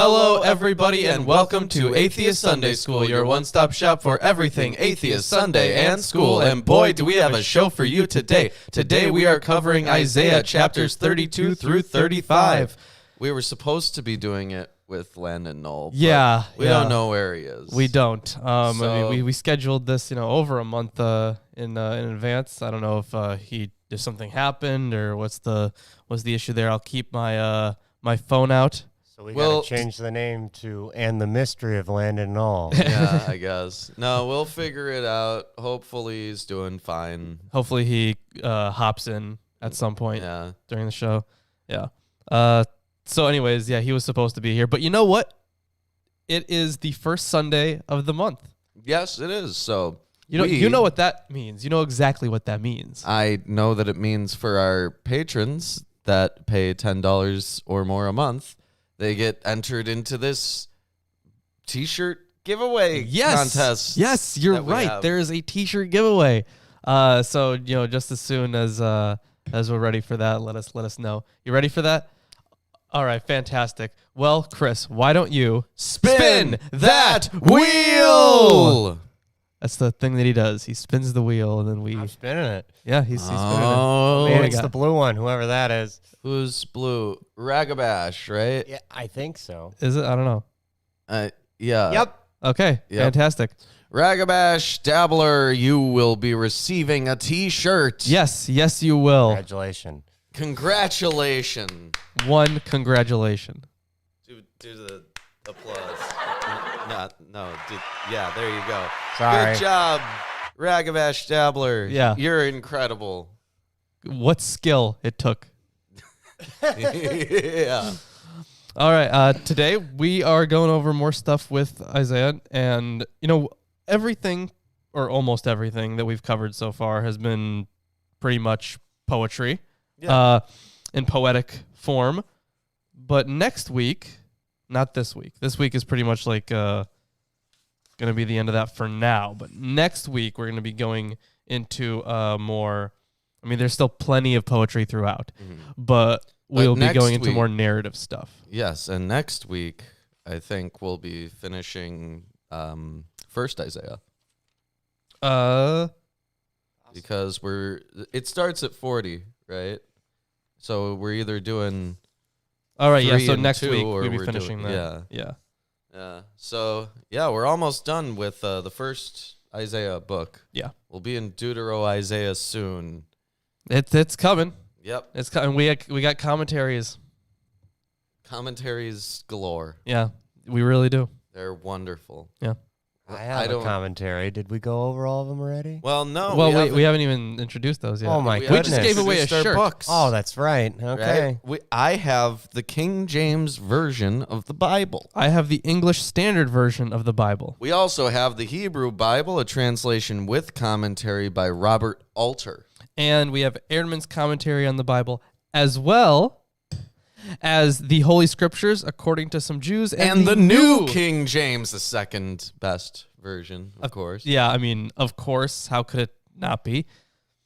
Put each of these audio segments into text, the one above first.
Hello, everybody, and welcome to Atheist Sunday School, your one-stop shop for everything Atheist Sunday and school. And boy, do we have a show for you today. Today we are covering Isaiah chapters 32 through 35. We were supposed to be doing it with Landon Knoll. Yeah, we don't know where he is. We don't. I mean, we scheduled this, over a month in advance. I don't know if something happened or what's the issue there. I'll keep my my phone out. So we got to change the name to And the Mystery of Landon Knoll. Yeah, I guess. No, we'll figure it out. Hopefully he's doing fine. Hopefully he hops in at some point during the show. Yeah. So anyways, he was supposed to be here. But you know what? It is the first Sunday of the month. Yes, it is. So you know what that means. You know exactly what that means. I know that it means for our patrons that pay $10 or more a month, they get entered into this T-shirt giveaway contest. Yes, you're right. There is a T-shirt giveaway. So just as soon as we're ready for that, let us know. You ready for that? All right, fantastic. Well, Chris, why don't you spin that wheel? That's the thing that he does. He spins the wheel, and then I'm spinning it. Yeah, he's spinning it. Man, it's the blue one, whoever that is. Who's blue? Ragabash, right? Yeah, I think so. Is it? I don't know. Yeah. Yep. Okay, fantastic. Ragabash Dabbler, you will be receiving a T-shirt. Yes, you will. Congratulations. One congratulation. Do the applause. Yeah, there you go. Sorry. Good job, Ragabash Dabbler. Yeah. You're incredible. What skill it took. Yeah. All right. Today we are going over more stuff with Isaiah, and everything, or almost everything that we've covered so far has been pretty much poetry, in poetic form. But next week, not this week. This week is pretty much like going to be the end of that for now. But next week we're going to be going into more. I mean, there's still plenty of poetry throughout, but we'll be going into more narrative stuff. Yes, and next week, I think we'll be finishing first Isaiah. Because it starts at 40, right? So we're either doing... All right, so next week we'll be finishing that. Yeah. So, we're almost done with the first Isaiah book. Yeah. We'll be in Deutero-Isaiah soon. It's coming. Yep. It's coming. We got commentaries. Commentaries galore. Yeah, we really do. They're wonderful. Yeah. I have a commentary. Did we go over all of them already? Well, no. Well, we haven't even introduced those yet. Oh, my goodness. We just gave away a shirt. Books. Oh, that's right. Okay. Right? I have the King James Version of the Bible. I have the English Standard Version of the Bible. We also have the Hebrew Bible, a translation with commentary by Robert Alter. And we have Erdman's commentary on the Bible, as well as the Holy Scriptures, according to some Jews. And the new King James, the second best version, of course. Yeah, I mean, of course. How could it not be?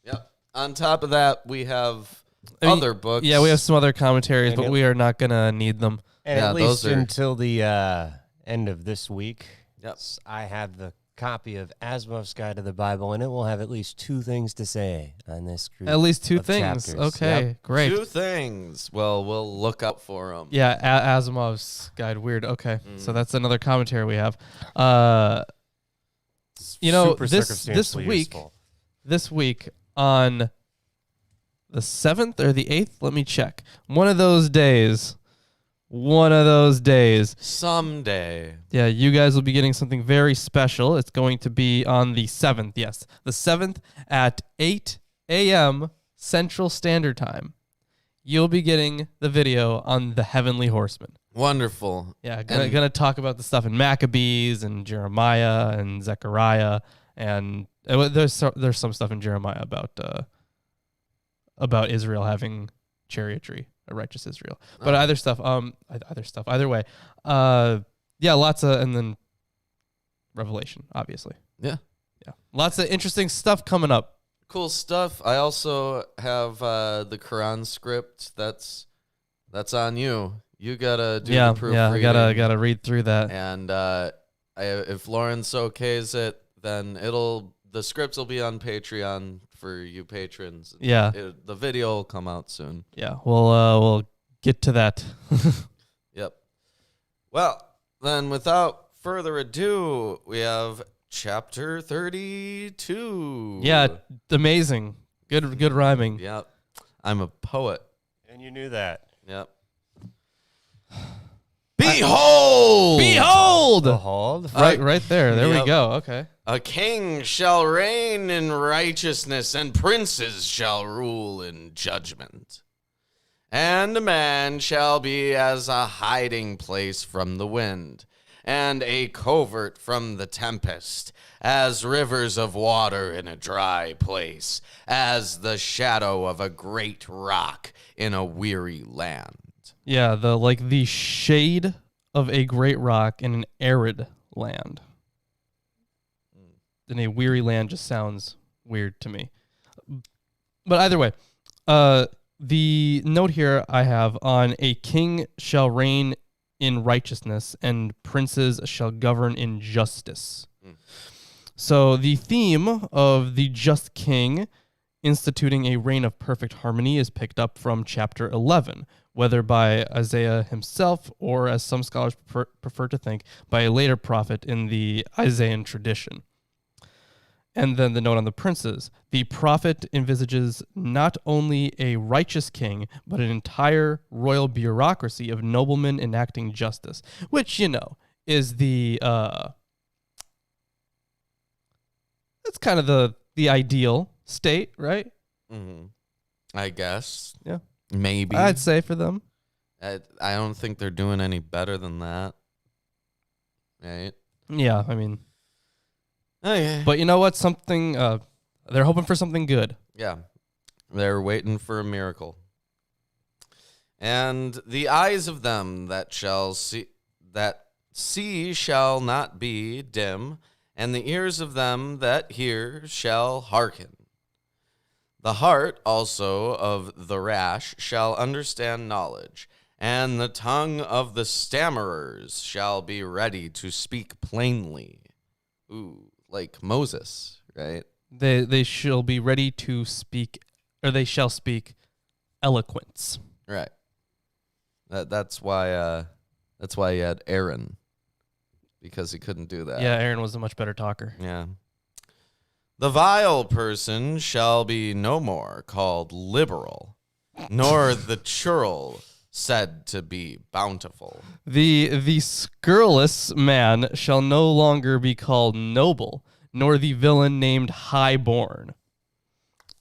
Yep. On top of that, we have other books. Yeah, we have some other commentaries, but we are not going to need them. And at least until the end of this week, I have the copy of Asimov's Guide to the Bible, and it will have at least two things to say on this group. At least two things. Chapters. Okay, great. 2 things. Well, we'll look up for them. Yeah, Asimov's Guide. Weird. Okay, so that's another commentary we have. This week on the 7th or the 8th, let me check. One of those days. Someday. Yeah, you guys will be getting something very special. It's going to be on the 7th, yes. The 7th at 8 a.m. Central Standard Time. You'll be getting the video on the Heavenly Horsemen. Wonderful. Yeah, gonna talk about the stuff in Maccabees and Jeremiah and Zechariah, and there's some stuff in Jeremiah about Israel having chariotry. A righteous Israel, but either way, lots of, and then Revelation, obviously, lots of interesting stuff coming up. Cool stuff. I also have the Quran script. That's on you. you gotta do Yeah, the proofreading. yeah, I gotta read through that. And if Lawrence okays it, then the scripts will be on Patreon for you patrons. Yeah. The video will come out soon. Yeah, we'll get to that. Yep. Well, then without further ado, we have chapter 32. Yeah, amazing. Good rhyming. Yep. I'm a poet. And you knew that. Yep. Behold! Behold! Behold. Right there. There we Yep. go. Okay. A king shall reign in righteousness, and princes shall rule in judgment. And a man shall be as a hiding place from the wind, and a covert from the tempest, as rivers of water in a dry place, as the shadow of a great rock in a weary land. Yeah, the shade of a great rock in an arid land. In a weary land just sounds weird to me. But either way, the note here I have on a king shall reign in righteousness and princes shall govern in justice. So the theme of the just king instituting a reign of perfect harmony is picked up from chapter 11, whether by Isaiah himself or, as some scholars prefer to think, by a later prophet in the Isaiah tradition. And then the note on the princes. The prophet envisages not only a righteous king, but an entire royal bureaucracy of noblemen enacting justice, which, is the... That's kind of the ideal state, right? Mm-hmm. I guess. Yeah. Maybe. I'd say for them. I don't think they're doing any better than that. Right? Yeah, I mean... Okay. But you know what? They're hoping for something good. Yeah. They're waiting for a miracle. And the eyes of them that see shall not be dim, and the ears of them that hear shall hearken. The heart also of the rash shall understand knowledge, and the tongue of the stammerers shall be ready to speak plainly. Ooh, like Moses, right? They shall be ready to speak, or they shall speak eloquence. Right. That's why you had Aaron, because he couldn't do that. Yeah, Aaron was a much better talker. Yeah. The vile person shall be no more called liberal, nor the churl said to be bountiful. The scurrilous man shall no longer be called noble, nor the villain named highborn.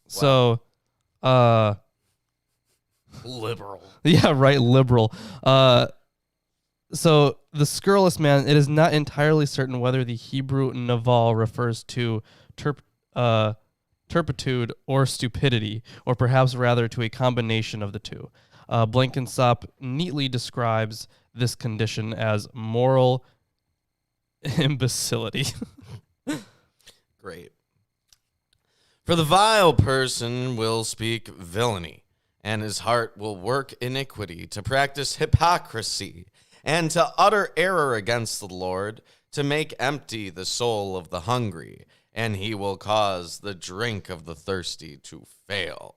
So, Liberal. yeah, right, liberal. So the scurrilous man, it is not entirely certain whether the Hebrew naval refers to turpitude or stupidity, or perhaps rather to a combination of the two. Blenkinsop neatly describes this condition as moral imbecility. Great. For the vile person will speak villainy, and his heart will work iniquity, to practice hypocrisy, and to utter error against the Lord, to make empty the soul of the hungry, and he will cause the drink of the thirsty to fail.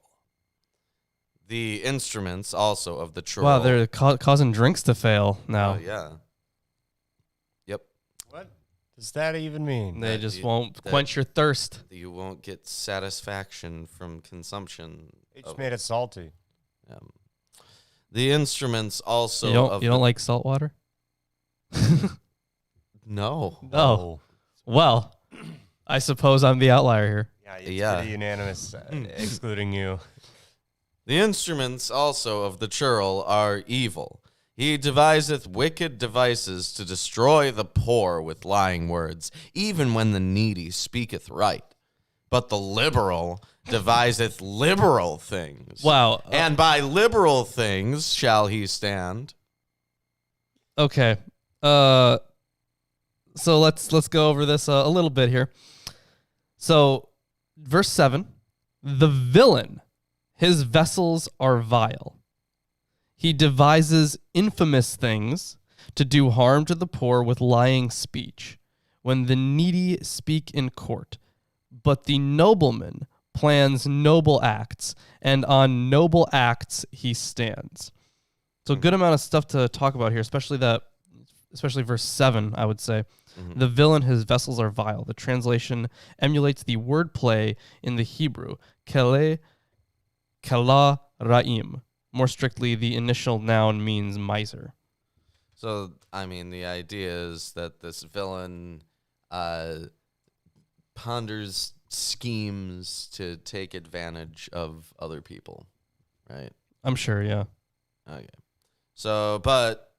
The instruments also of the churl. Wow, they're causing drinks to fail now. Yeah. Yep. What does that even mean? They just won't quench your thirst. You won't get satisfaction from consumption. They just made it salty. The instruments also You don't like salt water? No. Oh. Well, I suppose I'm the outlier here. Yeah, it's Yeah. pretty unanimous, excluding you. The instruments also of the churl are evil. He deviseth wicked devices to destroy the poor with lying words, even when the needy speaketh right. But the liberal deviseth liberal things. Wow. And by liberal things shall he stand. Okay. So let's go over this a little bit here. So, verse 7, the villain, his vessels are vile. He devises infamous things to do harm to the poor with lying speech, when the needy speak in court. But the nobleman plans noble acts, and on noble acts he stands. So a good amount of stuff to talk about here, especially verse 7, I would say. Mm-hmm. The villain, his vessels are vile. The translation emulates the wordplay in the Hebrew, kele, kala, ra'im. More strictly, the initial noun means miser. So, I mean, the idea is that this villain ponders schemes to take advantage of other people, right? I'm sure, yeah. Okay. So, but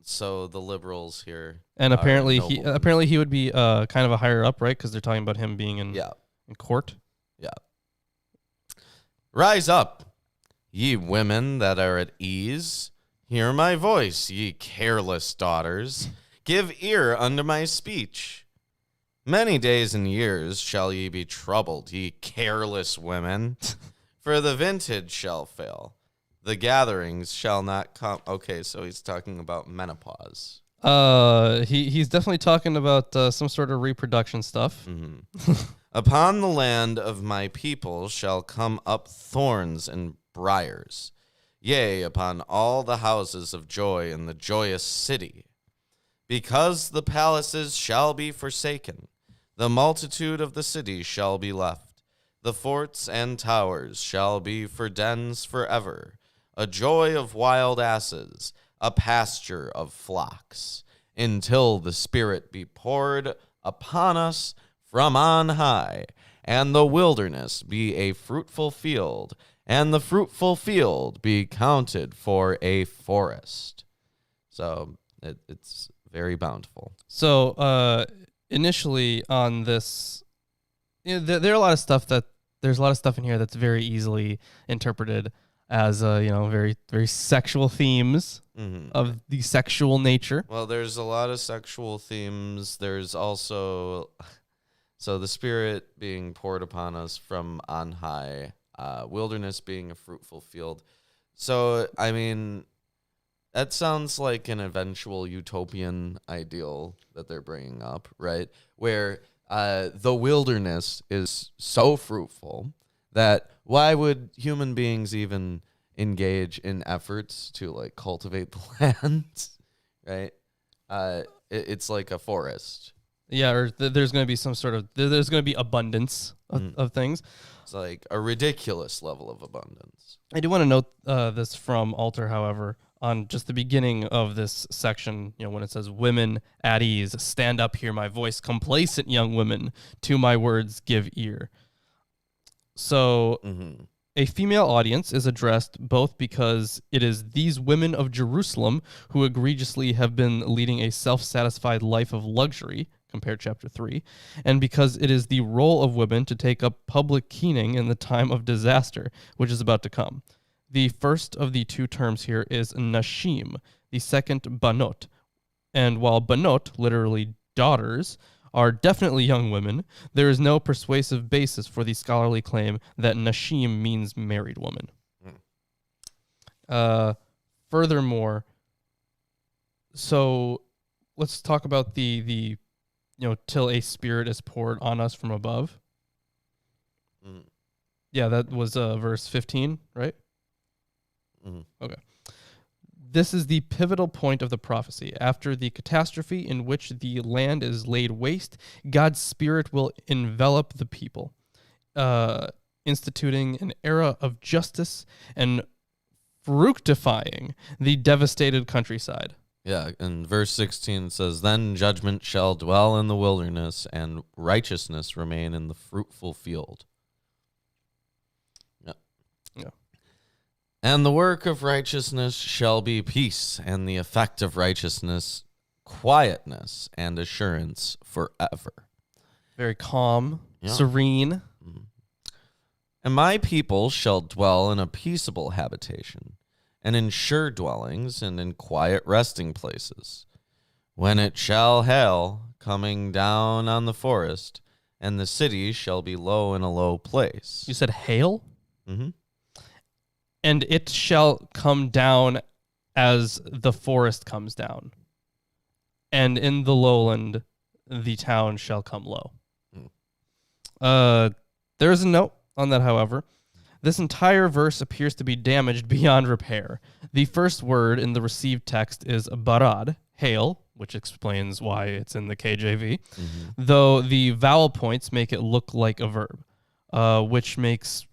so the liberals here, And are apparently noblemen. he would be kind of a higher up, right? Because they're talking about him being in court. Yeah. Rise up, ye women that are at ease. Hear my voice, ye careless daughters. Give ear unto my speech. Many days and years shall ye be troubled, ye careless women. For the vintage shall fail. The gatherings shall not come. Okay, so he's talking about menopause. He's definitely talking about some sort of reproduction stuff. Mm-hmm. Upon the land of my people shall come up thorns and briars. Yea, upon all the houses of joy in the joyous city. Because the palaces shall be forsaken, the multitude of the cities shall be left. The forts and towers shall be for dens forever. A joy of wild asses, a pasture of flocks, until the Spirit be poured upon us from on high, and the wilderness be a fruitful field, and the fruitful field be counted for a forest. So it's very bountiful. So initially on this, there are a lot of stuff there's a lot of stuff in here that's very easily interpreted as very, very sexual themes of the sexual nature. Well, there's a lot of sexual themes. There's also, so the Spirit being poured upon us from on high, wilderness being a fruitful field. So, I mean, that sounds like an eventual utopian ideal that they're bringing up, right? Where the wilderness is so fruitful that why would human beings even engage in efforts to like cultivate the land, right? It's like a forest. Yeah, or there's going to be some sort of there's going to be abundance of things. It's like a ridiculous level of abundance. I do want to note this from Alter, however, on just the beginning of this section, when it says, women at ease, stand up, hear my voice, complacent young women, to my words give ear. So a female audience is addressed both because it is these women of Jerusalem who egregiously have been leading a self-satisfied life of luxury, compare chapter 3, and because it is the role of women to take up public keening in the time of disaster, which is about to come. The first of the two terms here is nashim, the second banot. And while banot, literally daughters, are definitely young women, there is no persuasive basis for the scholarly claim that nashim means married woman. Furthermore, so let's talk about the till a spirit is poured on us from above. Yeah, that was verse 15, right? Okay. This is the pivotal point of the prophecy. After the catastrophe in which the land is laid waste, God's Spirit will envelop the people, instituting an era of justice and fructifying the devastated countryside. Yeah, and verse 16 says, then judgment shall dwell in the wilderness, and righteousness remain in the fruitful field. Yeah. And the work of righteousness shall be peace, and the effect of righteousness, quietness and assurance forever. Very calm, serene. And my people shall dwell in a peaceable habitation, and in sure dwellings, and in quiet resting places. When it shall hail, coming down on the forest, and the city shall be low in a low place. You said hail? Mm-hmm. and it shall come down as the forest comes down, and in the lowland the town shall come low. There is a note on that, however. This entire verse appears to be damaged beyond repair. The first word in the received text is barad, hail, which explains why it's in the KJV, though the vowel points make it look like a verb, which makes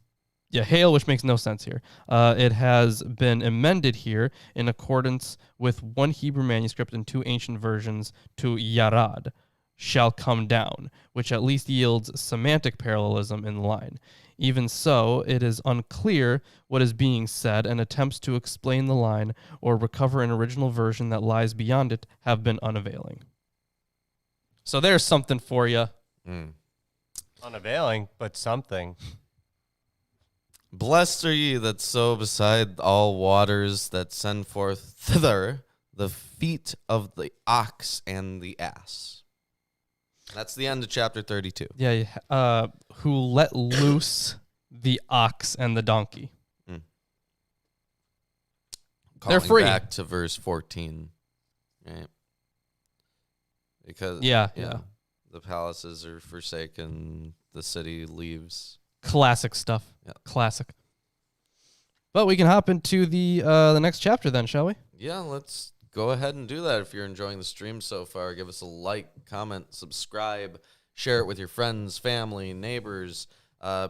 no sense here. It has been amended here in accordance with one Hebrew manuscript and two ancient versions to yarad, shall come down, which at least yields semantic parallelism in the line. Even so, it is unclear what is being said, and attempts to explain the line or recover an original version that lies beyond it have been unavailing. So there's something for you. Unavailing, but something. Blessed are ye that sow beside all waters, that send forth thither the feet of the ox and the ass. That's the end of chapter 32. Yeah, who let loose the ox and the donkey. They're free. Back to verse 14, right? Because yeah. the palaces are forsaken, the city leaves. Classic stuff. Yeah. Classic. But we can hop into the next chapter then, shall we? Yeah, let's go ahead and do that. If you're enjoying the stream so far, give us a like, comment, subscribe, share it with your friends, family, neighbors,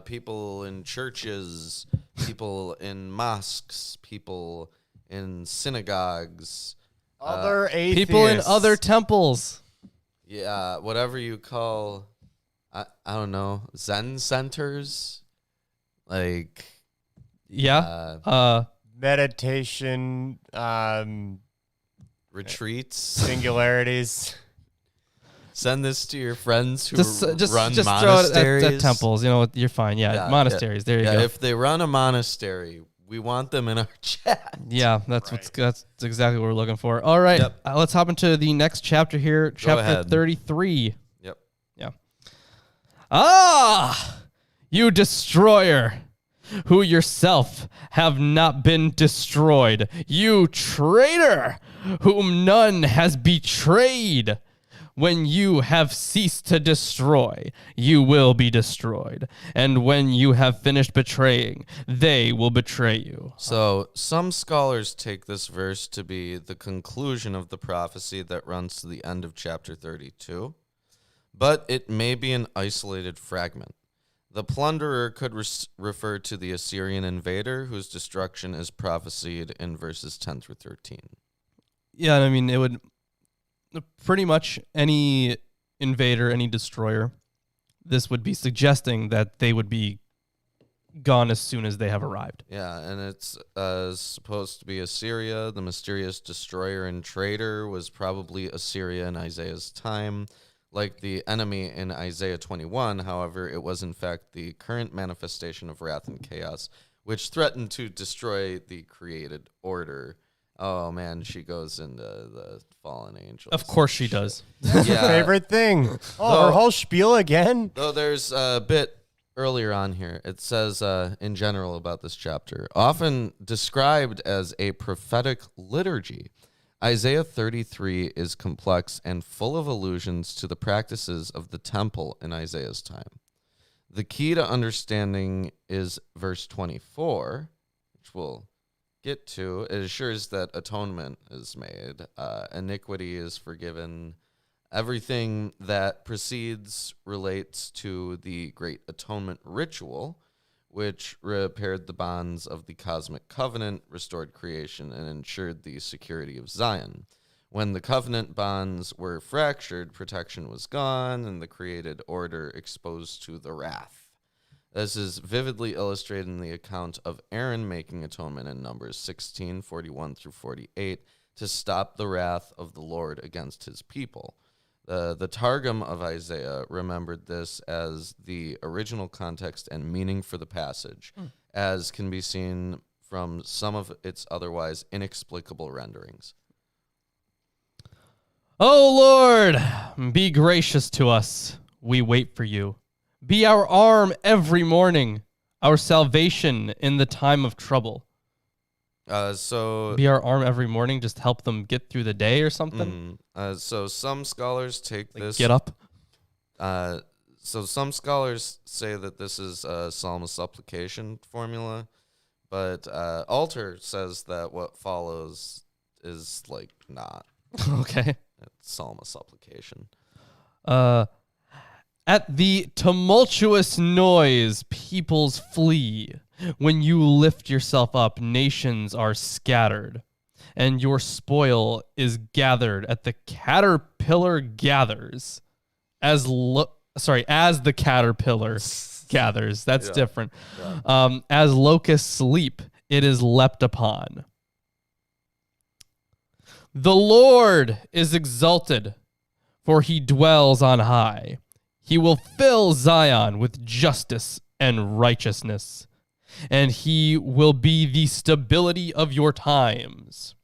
people in churches, people in mosques, people in synagogues, Other atheists. People in other temples. Yeah, whatever you call, I don't know, Zen centers, like meditation, retreats, singularities. Send this to your friends who Just run throw monasteries. it at temples. You know, you're fine. Yeah, monasteries. There you go. If they run a monastery, we want them in our chat. Yeah, that's exactly what we're looking for. All right, Yep. Let's hop into the next chapter here, chapter ahead. 33. Yep. Yeah. Ah, you destroyer, who yourself have not been destroyed, you traitor, whom none has betrayed. When you have ceased to destroy, you will be destroyed. And when you have finished betraying, they will betray you. So some scholars take this verse to be the conclusion of the prophecy that runs to the end of chapter 32, but it may be an isolated fragment. The plunderer could refer to the Assyrian invader, whose destruction is prophesied in verses 10 through 13. Yeah, I mean, it would... Pretty much any invader, any destroyer, this would be suggesting that they would be gone as soon as they have arrived. Yeah, and it's supposed to be Assyria. The mysterious destroyer and traitor was probably Assyria in Isaiah's time. Like the enemy in Isaiah 21, however, it was in fact the current manifestation of wrath and chaos, which threatened to destroy the created order. Oh, man, she goes into the fallen angels. Of course she does. Yeah. Favorite thing. Oh, her whole spiel again? Though there's a bit earlier on here. It says in general about this chapter, often described as a prophetic liturgy, Isaiah 33 is complex and full of allusions to the practices of the temple in Isaiah's time. The key to understanding is verse 24, which we'll get to. It assures that atonement is made, iniquity is forgiven. Everything that precedes relates to the Great Atonement ritual, which repaired the bonds of the cosmic covenant, restored creation, and ensured the security of Zion. When the covenant bonds were fractured, protection was gone, and the created order exposed to the wrath. This is vividly illustrated in the account of Aaron making atonement in Numbers 16, 41 through 48, to stop the wrath of the Lord against his people. The Targum of Isaiah remembered this as the original context and meaning for the passage, as can be seen from some of its otherwise inexplicable renderings. O Lord, be gracious to us. We wait for you. Be our arm every morning, our salvation in the time of trouble. So Be our arm every morning, just help them get through the day or something. So some scholars take this. Get up. So some scholars say that this is a psalm of supplication formula, but Alter says that what follows is like not. Okay. It's psalm of supplication. At the tumultuous noise, peoples flee. When you lift yourself up, nations are scattered, and your spoil is gathered at the caterpillar gathers. As the caterpillar gathers. That's different. Yeah. As locusts sleep, it is leapt upon. The Lord is exalted, for he dwells on high. He will fill Zion with justice and righteousness, and he will be the stability of your times.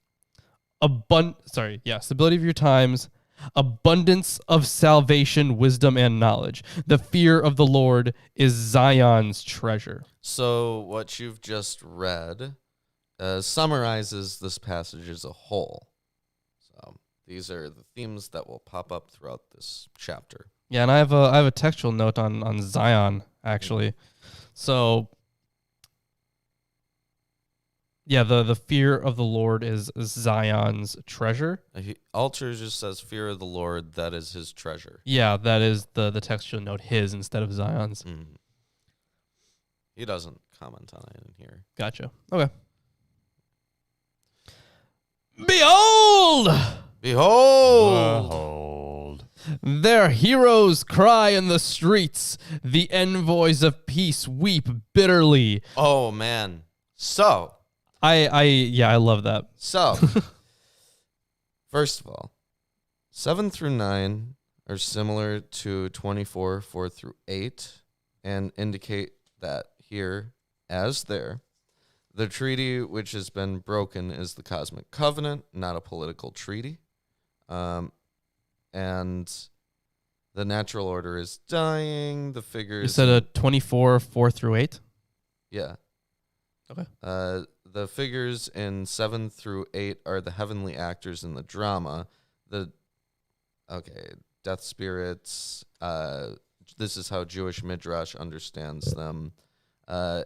Stability of your times, abundance of salvation, wisdom, and knowledge. The fear of the Lord is Zion's treasure. So what you've just read summarizes this passage as a whole. So these are the themes that will pop up throughout this chapter. Yeah, and I have a textual note on Zion, actually. So, yeah, the fear of the Lord is Zion's treasure. Alter just says fear of the Lord, that is his treasure. Yeah, that is the textual note, his instead of Zion's. Mm-hmm. He doesn't comment on it in here. Gotcha. Okay. Behold! Behold! Their heroes cry in the streets. The envoys of peace weep bitterly. Oh, man. So... I love that. So, first of all, 7 through 9 are similar to 24, 4 through 8, and indicate that here, as there, the treaty which has been broken is the cosmic covenant, not a political treaty. And the natural order is dying. The figures... You said a 24, 4 through 8? Yeah. Okay. The figures in 7 through 8 are the heavenly actors in the drama. Death spirits. This is how Jewish Midrash understands them.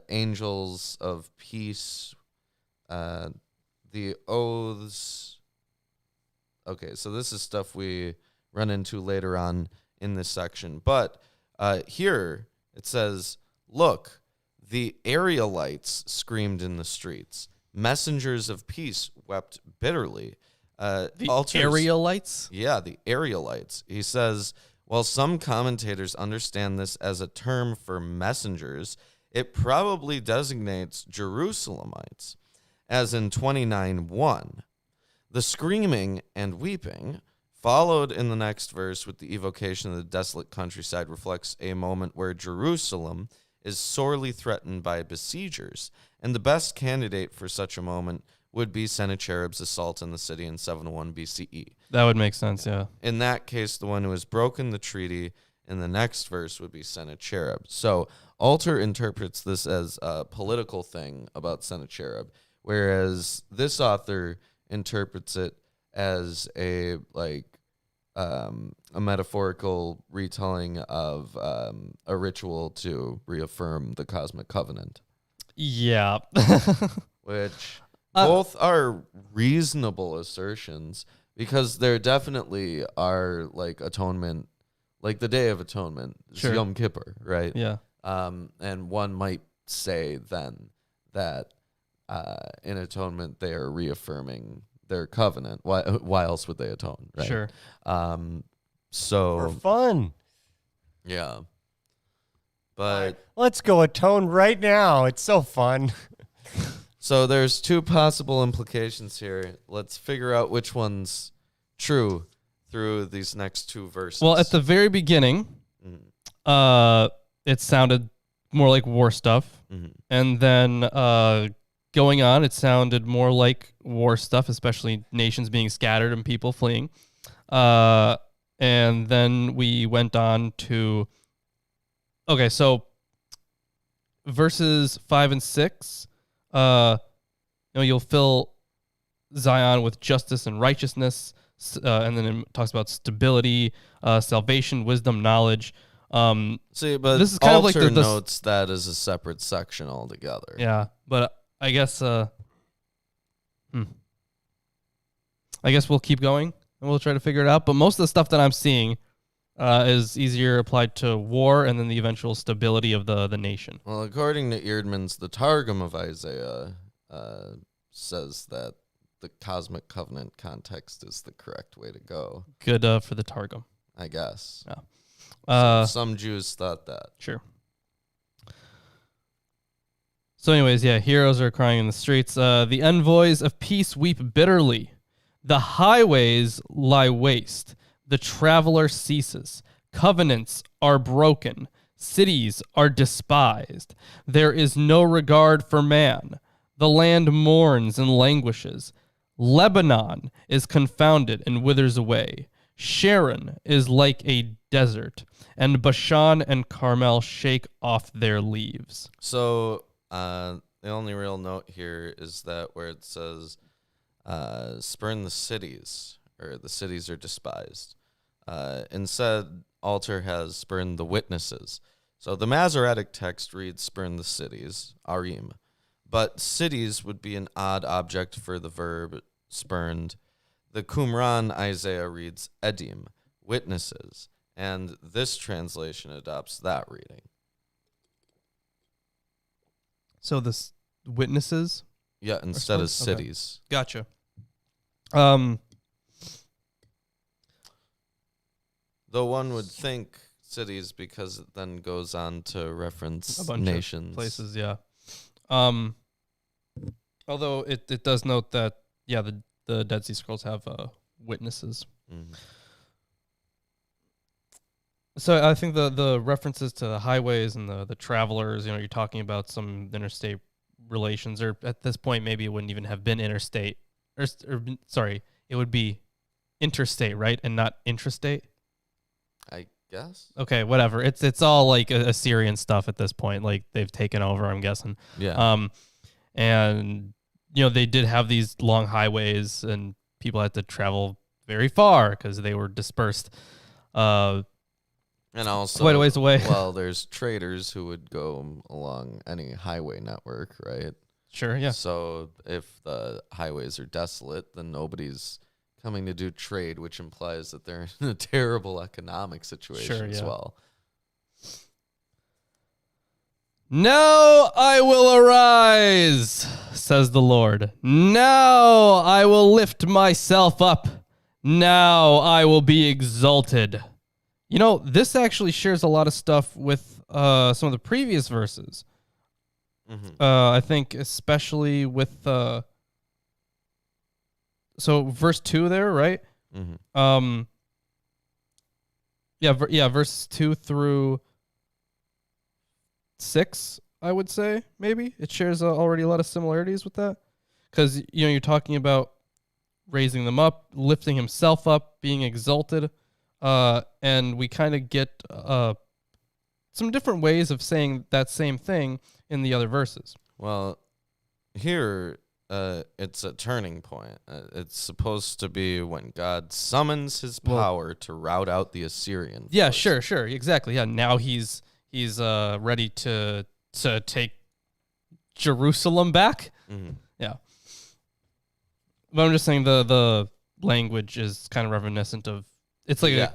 Angels of peace. The oaths. Okay, so this is stuff we run into later on in this section. But here it says, look, the Areolites screamed in the streets. Messengers of peace wept bitterly. The Areolites? Yeah, the Areolites. He says, while some commentators understand this as a term for messengers, it probably designates Jerusalemites, as in 29:1. The screaming and weeping followed in the next verse with the evocation of the desolate countryside reflects a moment where Jerusalem is sorely threatened by besiegers, and the best candidate for such a moment would be Sennacherib's assault on the city in 701 BCE. That would make sense, yeah. In that case, the one who has broken the treaty in the next verse would be Sennacherib. So Alter interprets this as a political thing about Sennacherib, whereas this author interprets it as a metaphorical retelling of a ritual to reaffirm the cosmic covenant. Yeah. Which both are reasonable assertions because there definitely are atonement, like the Day of Atonement, Sure. Yom Kippur, right? Yeah. And one might say then that in atonement they are reaffirming their covenant. Why else would they atone? Right? Sure. So For fun. yeah, but Let's go atone right now. It's so fun. so there's two possible implications here. Let's figure out which one's true through these next two verses. Well, at the very beginning, it sounded more like war stuff. Mm-hmm. And then going on, it sounded more like war stuff, especially nations being scattered and people fleeing. And then we went on to... Okay, so verses 5 and 6, you'll fill Zion with justice and righteousness, and then it talks about stability, salvation, wisdom, knowledge. See, but this is kind of like notes that as a separate section altogether. Yeah, but I guess I guess we'll keep going and we'll try to figure it out. But most of the stuff that I'm seeing is easier applied to war and then the eventual stability of the nation. Well, according to Eerdmans, the Targum of Isaiah says that the cosmic covenant context is the correct way to go. Good for the Targum, I guess. Yeah. Some Jews thought that. Sure. So anyways, yeah, heroes are crying in the streets. The envoys of peace weep bitterly. The highways lie waste. The traveler ceases. Covenants are broken. Cities are despised. There is no regard for man. The land mourns and languishes. Lebanon is confounded and withers away. Sharon is like a desert, and Bashan and Carmel shake off their leaves. So the only real note here is that where it says, spurn the cities, or the cities are despised. Instead, Alter has spurn the witnesses. So the Masoretic text reads spurn the cities, arim. But cities would be an odd object for the verb spurned. The Qumran Isaiah reads edim, witnesses, and this translation adopts that reading. So the witnesses? Yeah, instead of cities. Okay. Gotcha. Though one would think cities because it then goes on to reference a bunch nations. Of places, yeah. Although it does note that, yeah, the Dead Sea Scrolls have witnesses. Mm-hmm. So I think the references to the highways and the travelers, you're talking about some interstate relations, or at this point maybe it wouldn't even have been interstate, or sorry, it would be interstate, right, and not intrastate. I guess. Okay, whatever. It's all like Assyrian stuff at this point. Like they've taken over, I'm guessing. Yeah. And they did have these long highways, and people had to travel very far because they were dispersed. And also quite a ways away. Well, there's traders who would go along any highway network, right? Sure, yeah. So if the highways are desolate, then nobody's coming to do trade, which implies that they're in a terrible economic situation as well. Now I will arise, says the Lord. Now I will lift myself up. Now I will be exalted. This actually shares a lot of stuff with some of the previous verses. Mm-hmm. I think especially with so verse 2 there, right? Mm-hmm. Verses 2 through 6, I would say, maybe. It shares already a lot of similarities with that. Because, you're talking about raising them up, lifting himself up, being exalted. And we kind of get some different ways of saying that same thing in the other verses. Well, here it's a turning point. It's supposed to be when God summons his power to rout out the Assyrian. Yeah, sure, exactly. Yeah, now he's ready to take Jerusalem back. Mm-hmm. Yeah, but I'm just saying the language is kind of reminiscent of. It's like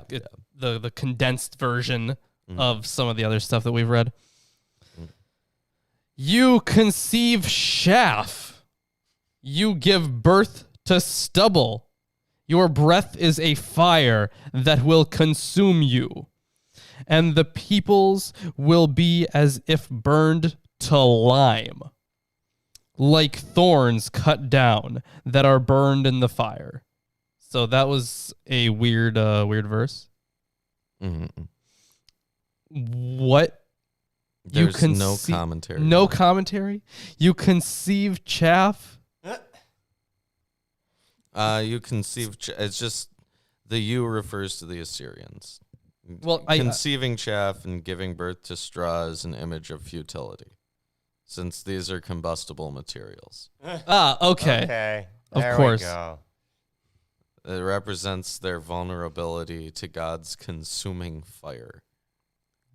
the condensed version of some of the other stuff that we've read. Mm. You conceive chaff. You give birth to stubble. Your breath is a fire that will consume you. And the peoples will be as if burned to lime, like thorns cut down that are burned in the fire. So that was a weird verse. Mm-hmm. What? There's no commentary. No commentary? You conceive chaff? You conceive... it's just... The you refers to the Assyrians. Well, conceiving chaff and giving birth to straw is an image of futility. since these are combustible materials. Okay. Okay. Of There course. we go. It represents their vulnerability to God's consuming fire.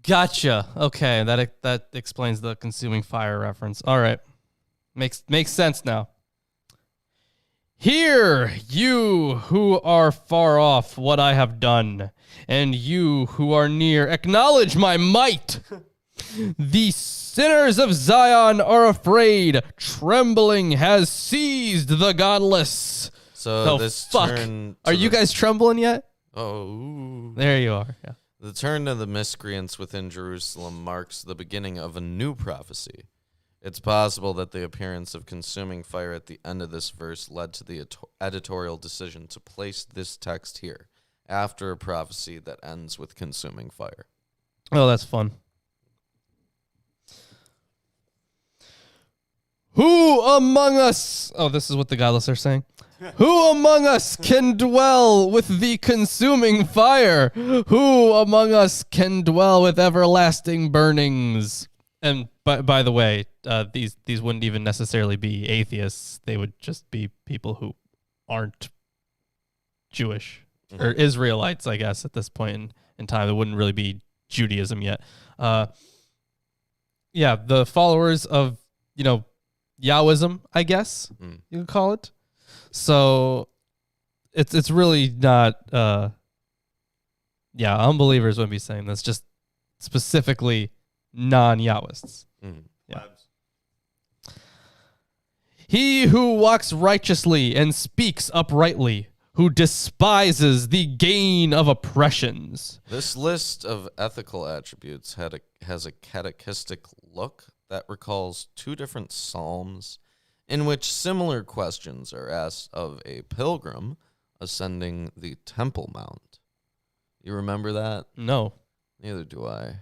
Gotcha. Okay, that explains the consuming fire reference. All right. Makes sense now. Hear, you who are far off, what I have done, and you who are near, acknowledge my might. The sinners of Zion are afraid. Trembling has seized the godless. So Oh, this fuck. turn. Are you guys trembling yet? Oh. Ooh. There you are. Yeah. The turn of the miscreants within Jerusalem marks the beginning of a new prophecy. It's possible that the appearance of consuming fire at the end of this verse led to the editorial decision to place this text here after a prophecy that ends with consuming fire. Oh, that's fun. Who among us... Oh, this is what the godless are saying. Who among us can dwell with the consuming fire? Who among us can dwell with everlasting burnings? And by the way, these wouldn't even necessarily be atheists. They would just be people who aren't Jewish or Israelites, I guess, at this point in time. It wouldn't really be Judaism yet. Yeah, the followers of, Yahwism, I guess you could call it. So it's really not unbelievers wouldn't be saying this, just specifically non-Yahwists. Yeah. He who walks righteously and speaks uprightly, who despises the gain of oppressions. This list of ethical attributes has a catechistic look that recalls two different psalms in which similar questions are asked of a pilgrim ascending the Temple Mount. You remember that? No. Neither do I.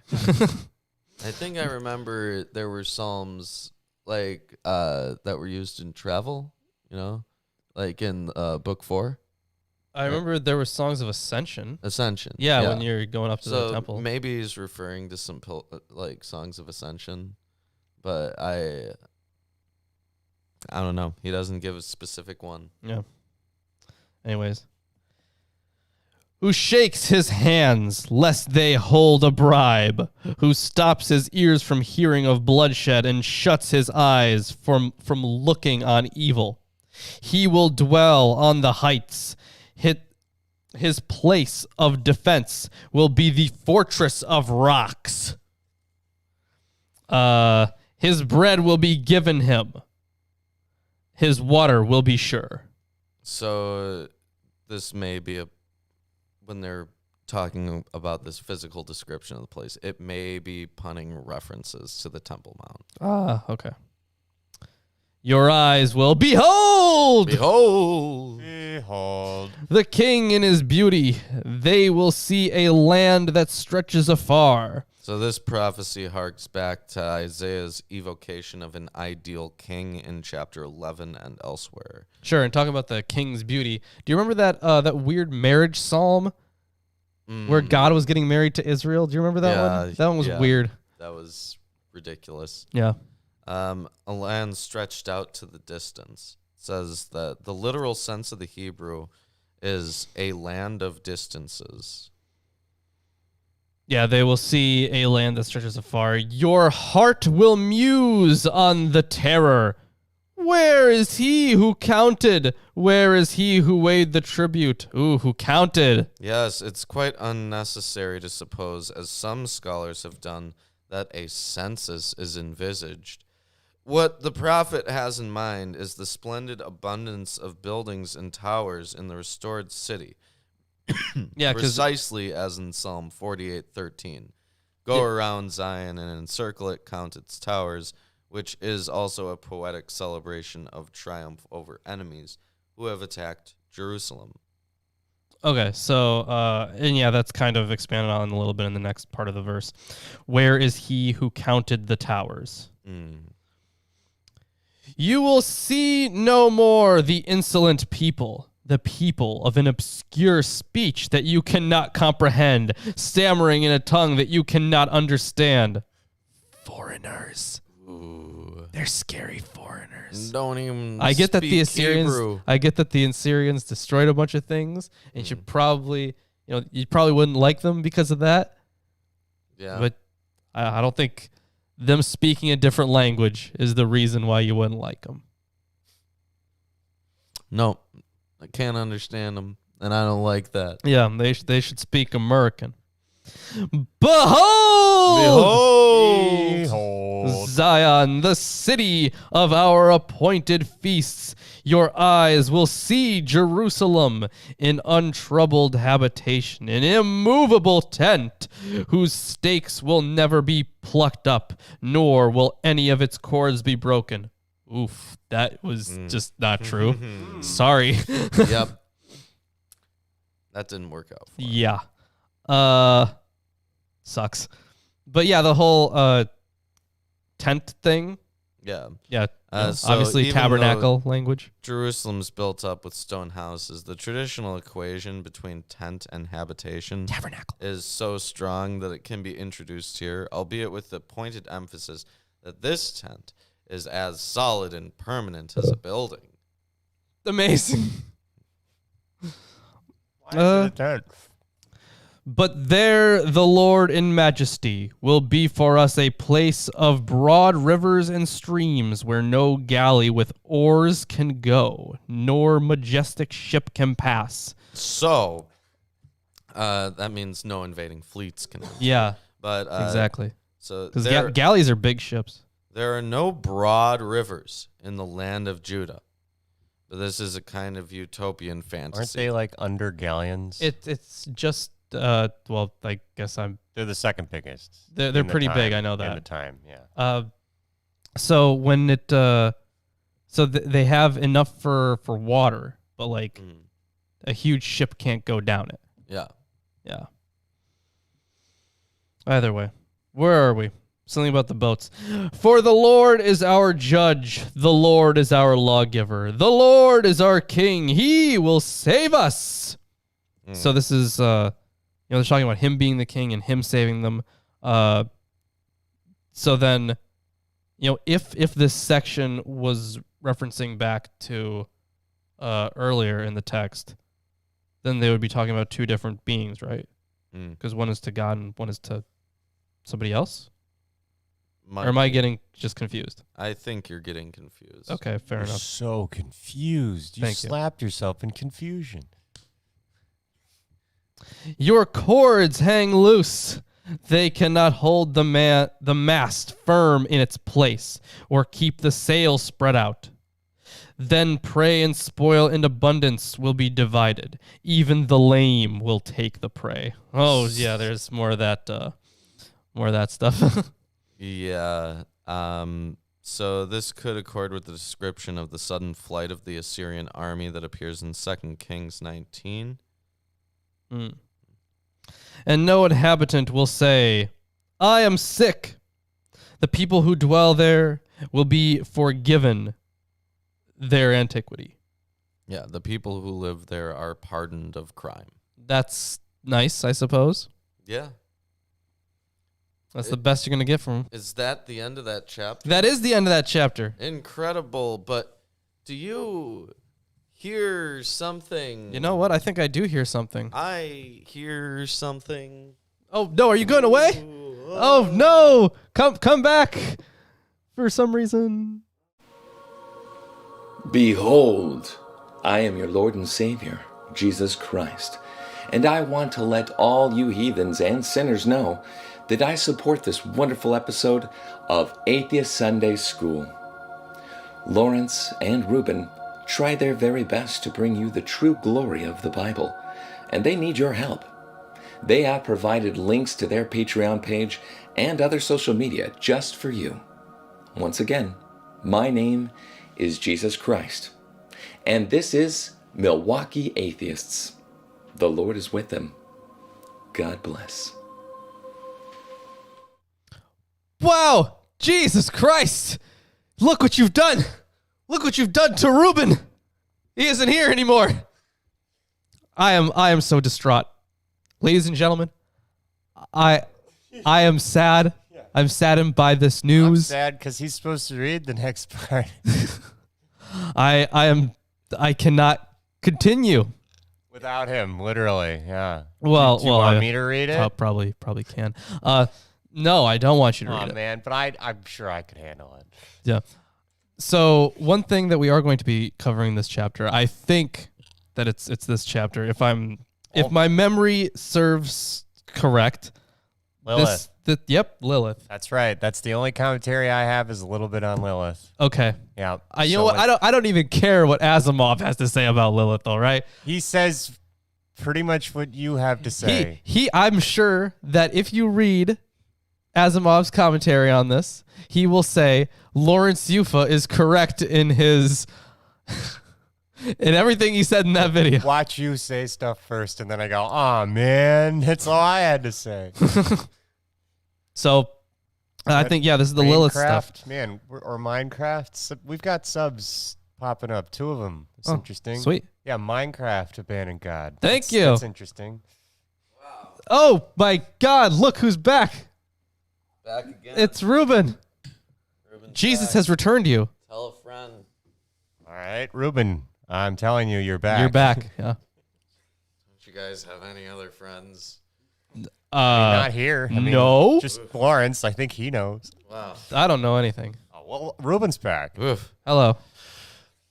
I think I remember there were psalms like that were used in travel, like in book 4. I remember there were songs of ascension. Ascension. Yeah, when you're going up to the temple. Maybe he's referring to some like songs of ascension, but I don't know. He doesn't give a specific one. Yeah. Anyways. Who shakes his hands lest they hold a bribe, who stops his ears from hearing of bloodshed and shuts his eyes from looking on evil. He will dwell on the heights. His place of defense will be the fortress of rocks. His bread will be given him. His water will be sure. So this may be when they're talking about this physical description of the place, it may be punning references to the Temple Mount. Okay. Your eyes will behold! Behold! Behold. The king in his beauty. They will see a land that stretches afar. So this prophecy harks back to Isaiah's evocation of an ideal king in chapter 11 and elsewhere. Sure, and talking about the king's beauty. Do you remember that weird marriage psalm where God was getting married to Israel? Do you remember that one? That one was weird. That was ridiculous. Yeah. A land stretched out to the distance. It says that the literal sense of the Hebrew is a land of distances. Yeah, they will see a land that stretches afar. Your heart will muse on the terror. Where is he who counted? Where is he who weighed the tribute? Ooh, who counted? Yes, it's quite unnecessary to suppose, as some scholars have done, that a census is envisaged. What the prophet has in mind is the splendid abundance of buildings and towers in the restored city. Yeah, precisely as in Psalm 48:13. Go around Zion and encircle it, count its towers, which is also a poetic celebration of triumph over enemies who have attacked Jerusalem. Okay, so, and yeah, that's kind of expanded on a little bit in the next part of the verse. Where is he who counted the towers? You will see no more the insolent people, the people of an obscure speech that you cannot comprehend, stammering in a tongue that you cannot understand. Foreigners. Ooh. They're scary foreigners. Don't even. I get that the speak Assyrians. Hebrew. I get that the Assyrians destroyed a bunch of things, and you should probably, you probably wouldn't like them because of that. Yeah. But I don't think them speaking a different language is the reason why you wouldn't like them. No, I can't understand them, and I don't like that. Yeah, they should speak American. Behold! Behold. Zion, the city of our appointed feasts. Your eyes will see Jerusalem, an untroubled habitation, an immovable tent, whose stakes will never be plucked up, nor will any of its cords be broken. Oof, that was just not true. Sorry. Yep. That didn't work out. For me. Yeah. Sucks. But yeah, the whole tent thing. Yeah. Yeah. So obviously even tabernacle language. Jerusalem's built up with stone houses. The traditional equation between tent and habitation Tabernacle. is so strong that it can be introduced here, albeit with the pointed emphasis that this tent is as solid and permanent as a building. Amazing. Why is it a tent? But there the Lord in majesty will be for us a place of broad rivers and streams where no galley with oars can go, nor majestic ship can pass. So, that means no invading fleets can. Yeah, But exactly. So Because there, galleys are big ships. there are no broad rivers in the land of Judah. But this is a kind of utopian fantasy. Aren't they like under galleons? It's just well, I guess They're the second biggest. they're in the pretty big. time, I know In the that. time, yeah. So when it they have enough for water, but like a huge ship can't go down it. Yeah. Yeah. Either way, where are we? Something about the boats. For the Lord is our judge. The Lord is our lawgiver. The Lord is our king. He will save us. So this is, they're talking about him being the king and him saving them. So then, if this section was referencing back to earlier in the text, then they would be talking about two different beings, right? Because one is to God and one is to somebody else? Or am I getting just confused? I think you're getting confused. Okay, fair You're enough. so confused. You Thank you. slapped yourself in confusion. Your cords hang loose. They cannot hold the mast firm in its place or keep the sail spread out. Then prey and spoil in abundance will be divided. Even the lame will take the prey. Oh, yeah, there's more of that stuff. Yeah. So this could accord with the description of the sudden flight of the Assyrian army that appears in 2 Kings 19. And no inhabitant will say, I am sick. The people who dwell there will be forgiven their antiquity. Yeah, the people who live there are pardoned of crime. That's nice, I suppose. Yeah. That's the best you're going to get from him. Is that the end of that chapter? That is the end of that chapter. Incredible, but do you hear something? You know what? I think I do hear something. I hear something. Oh, no, are you going away? Oh, no. Come back for some reason. Behold, I am your Lord and Savior, Jesus Christ, and I want to let all you heathens and sinners know that I support this wonderful episode of Atheist Sunday School. Lawrence and Reuben try their very best to bring you the true glory of the Bible, and they need your help. They have provided links to their Patreon page and other social media just for you. Once again, my name is Jesus Christ, and this is Milwaukee Atheists. The Lord is with them. God bless. Wow! Jesus Christ! Look what you've done! Look what you've done to Reuben! He isn't here anymore! I am so distraught. Ladies and gentlemen, I am sad. I'm saddened by this I'm news. sad because he's supposed to read the next part. I cannot continue. Without him, literally, yeah. Well, Do you want me to read it? Probably can. No, I don't want you to read it. Man, but I'm sure I could handle it. Yeah. So one thing that we are going to be covering this chapter, I think that it's this chapter. If my memory serves correct, Lilith. Lilith. That's right. That's the only commentary I have is a little bit on Lilith. Okay. Yeah. You know what? I don't even care what Asimov has to say about Lilith, all right? He says pretty much what you have to say. I'm sure that if you read Asimov's commentary on this, he will say Lawrence Yufa is correct in his in everything he said in that video. Watch you say stuff first, and then I go, "Oh man, that's all I had to say." So, I think this is the Lilith stuff. Man, or Minecraft. We've got subs popping up. 2 of them. It's interesting. Sweet. Yeah, Minecraft abandoned God. Thank you. That's interesting. Wow. Oh my God! Look who's back. Back again. It's Reuben. Ruben's Jesus back. has returned you. Tell a friend. All right, Ruben. I'm telling you, you're back. You're back. Yeah. Don't you guys have any other friends? Not here. I mean, no. Just Lawrence. I think he knows. Wow. I don't know anything. Oh, well, Ruben's back. Oof. Hello.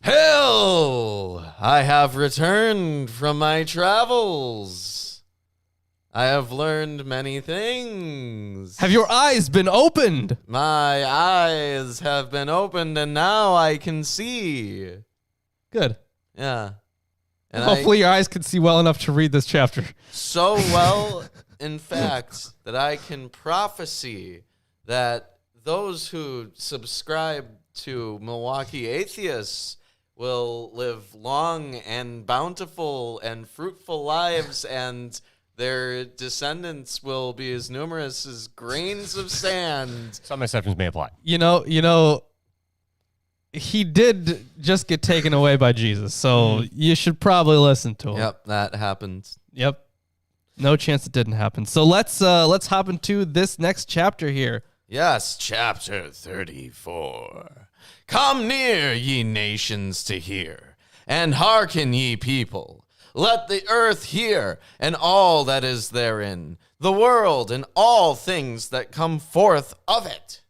Hail! I have returned from my travels. I have learned many things. Have your eyes been opened? My eyes have been opened and now I can see. Good. Yeah. And Hopefully your eyes can see well enough to read this chapter. so well, in fact, that I can prophesy that those who subscribe to Milwaukee Atheists will live long and bountiful and fruitful lives, and their descendants will be as numerous as grains of sand. Some exceptions may apply. You know, he did just get taken away by Jesus, so you should probably listen to him. Yep, that happened. Yep. No chance it didn't happen. So let's hop into this next chapter here. Yes, chapter 34. Come near, ye nations, to hear, and hearken, ye people. Let the earth hear, and all that is therein, the world, and all things that come forth of it.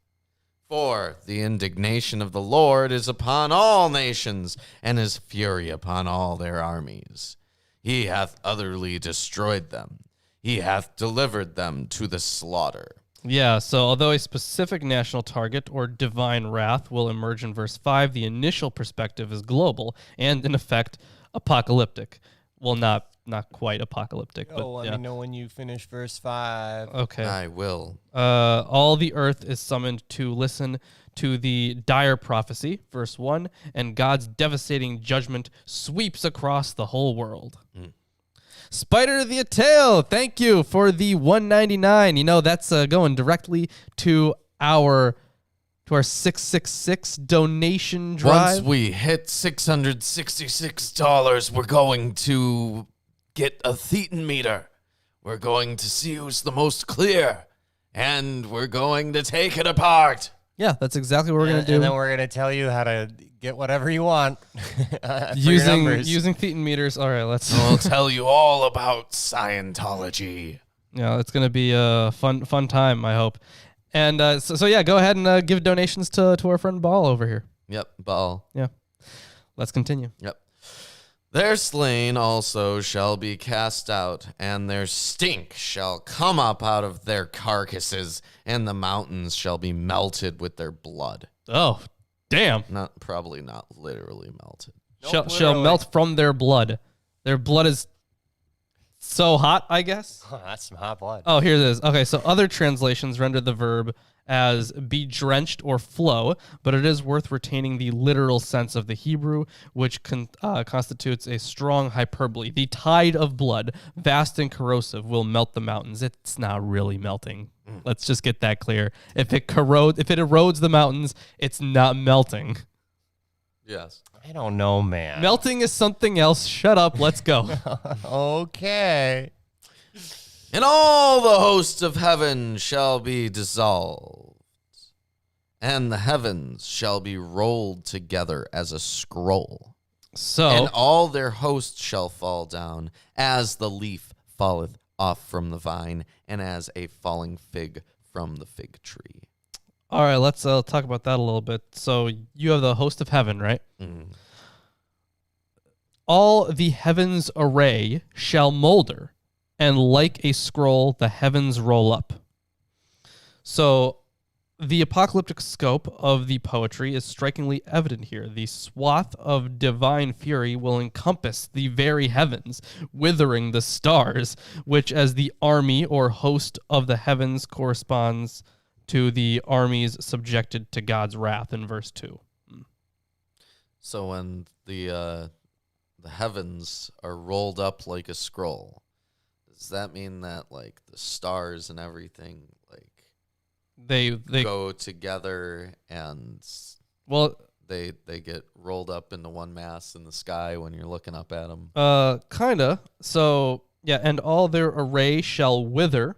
For the indignation of the Lord is upon all nations, and his fury upon all their armies. He hath utterly destroyed them. He hath delivered them to the slaughter. Yeah, so although a specific national target or divine wrath will emerge in verse 5, the initial perspective is global and, in effect, apocalyptic. Well, not quite apocalyptic, but Let me know when you finish verse 5. Okay. I will. All the earth is summoned to listen to the dire prophecy, verse 1, and God's devastating judgment sweeps across the whole world. Spider the Tail, thank you for the $1.99. You know, that's going directly to our 666 donation drive. Once we hit $666, we're going to get a thetan meter. We're going to see who's the most clear, and we're going to take it apart. Yeah, that's exactly what we're going to do. And then we're going to tell you how to get whatever you want. using thetan meters. All right, let's. We'll tell you all about Scientology. Yeah, it's going to be a fun time, I hope. And so yeah, go ahead and give donations to our friend Ball over here. Yep, Baal. Yeah. Let's continue. Yep. Their slain also shall be cast out, and their stink shall come up out of their carcasses, and the mountains shall be melted with their blood. Oh, damn. Probably not literally melted. Shall melt from their blood. Their blood is so hot, I guess. Oh, that's some hot blood. Oh, here it is. Okay, so other translations render the verb as be drenched or flow, but it is worth retaining the literal sense of the Hebrew, which constitutes a strong hyperbole. The tide of blood, vast and corrosive, will melt the mountains. It's not really melting. Let's just get that clear. If it erodes the mountains, it's not melting. Yes. I don't know, man. Melting is something else. Shut up. Let's go. Okay. And all the hosts of heaven shall be dissolved, and the heavens shall be rolled together as a scroll. So, And all their hosts shall fall down, as the leaf falleth off from the vine, and as a falling fig from the fig tree. all right, let's talk about that a little bit. So you have the host of heaven, right? Mm. All the heavens array shall molder, and like a scroll, the heavens roll up. So the apocalyptic scope of the poetry is strikingly evident here. The swath of divine fury will encompass the very heavens, withering the stars, which as the army or host of the heavens corresponds to the armies subjected to God's wrath in verse 2. So when the heavens are rolled up like a scroll, does that mean that like the stars and everything like They go together and well, they get rolled up into one mass in the sky when you're looking up at them? kinda. So yeah, and all their array shall wither,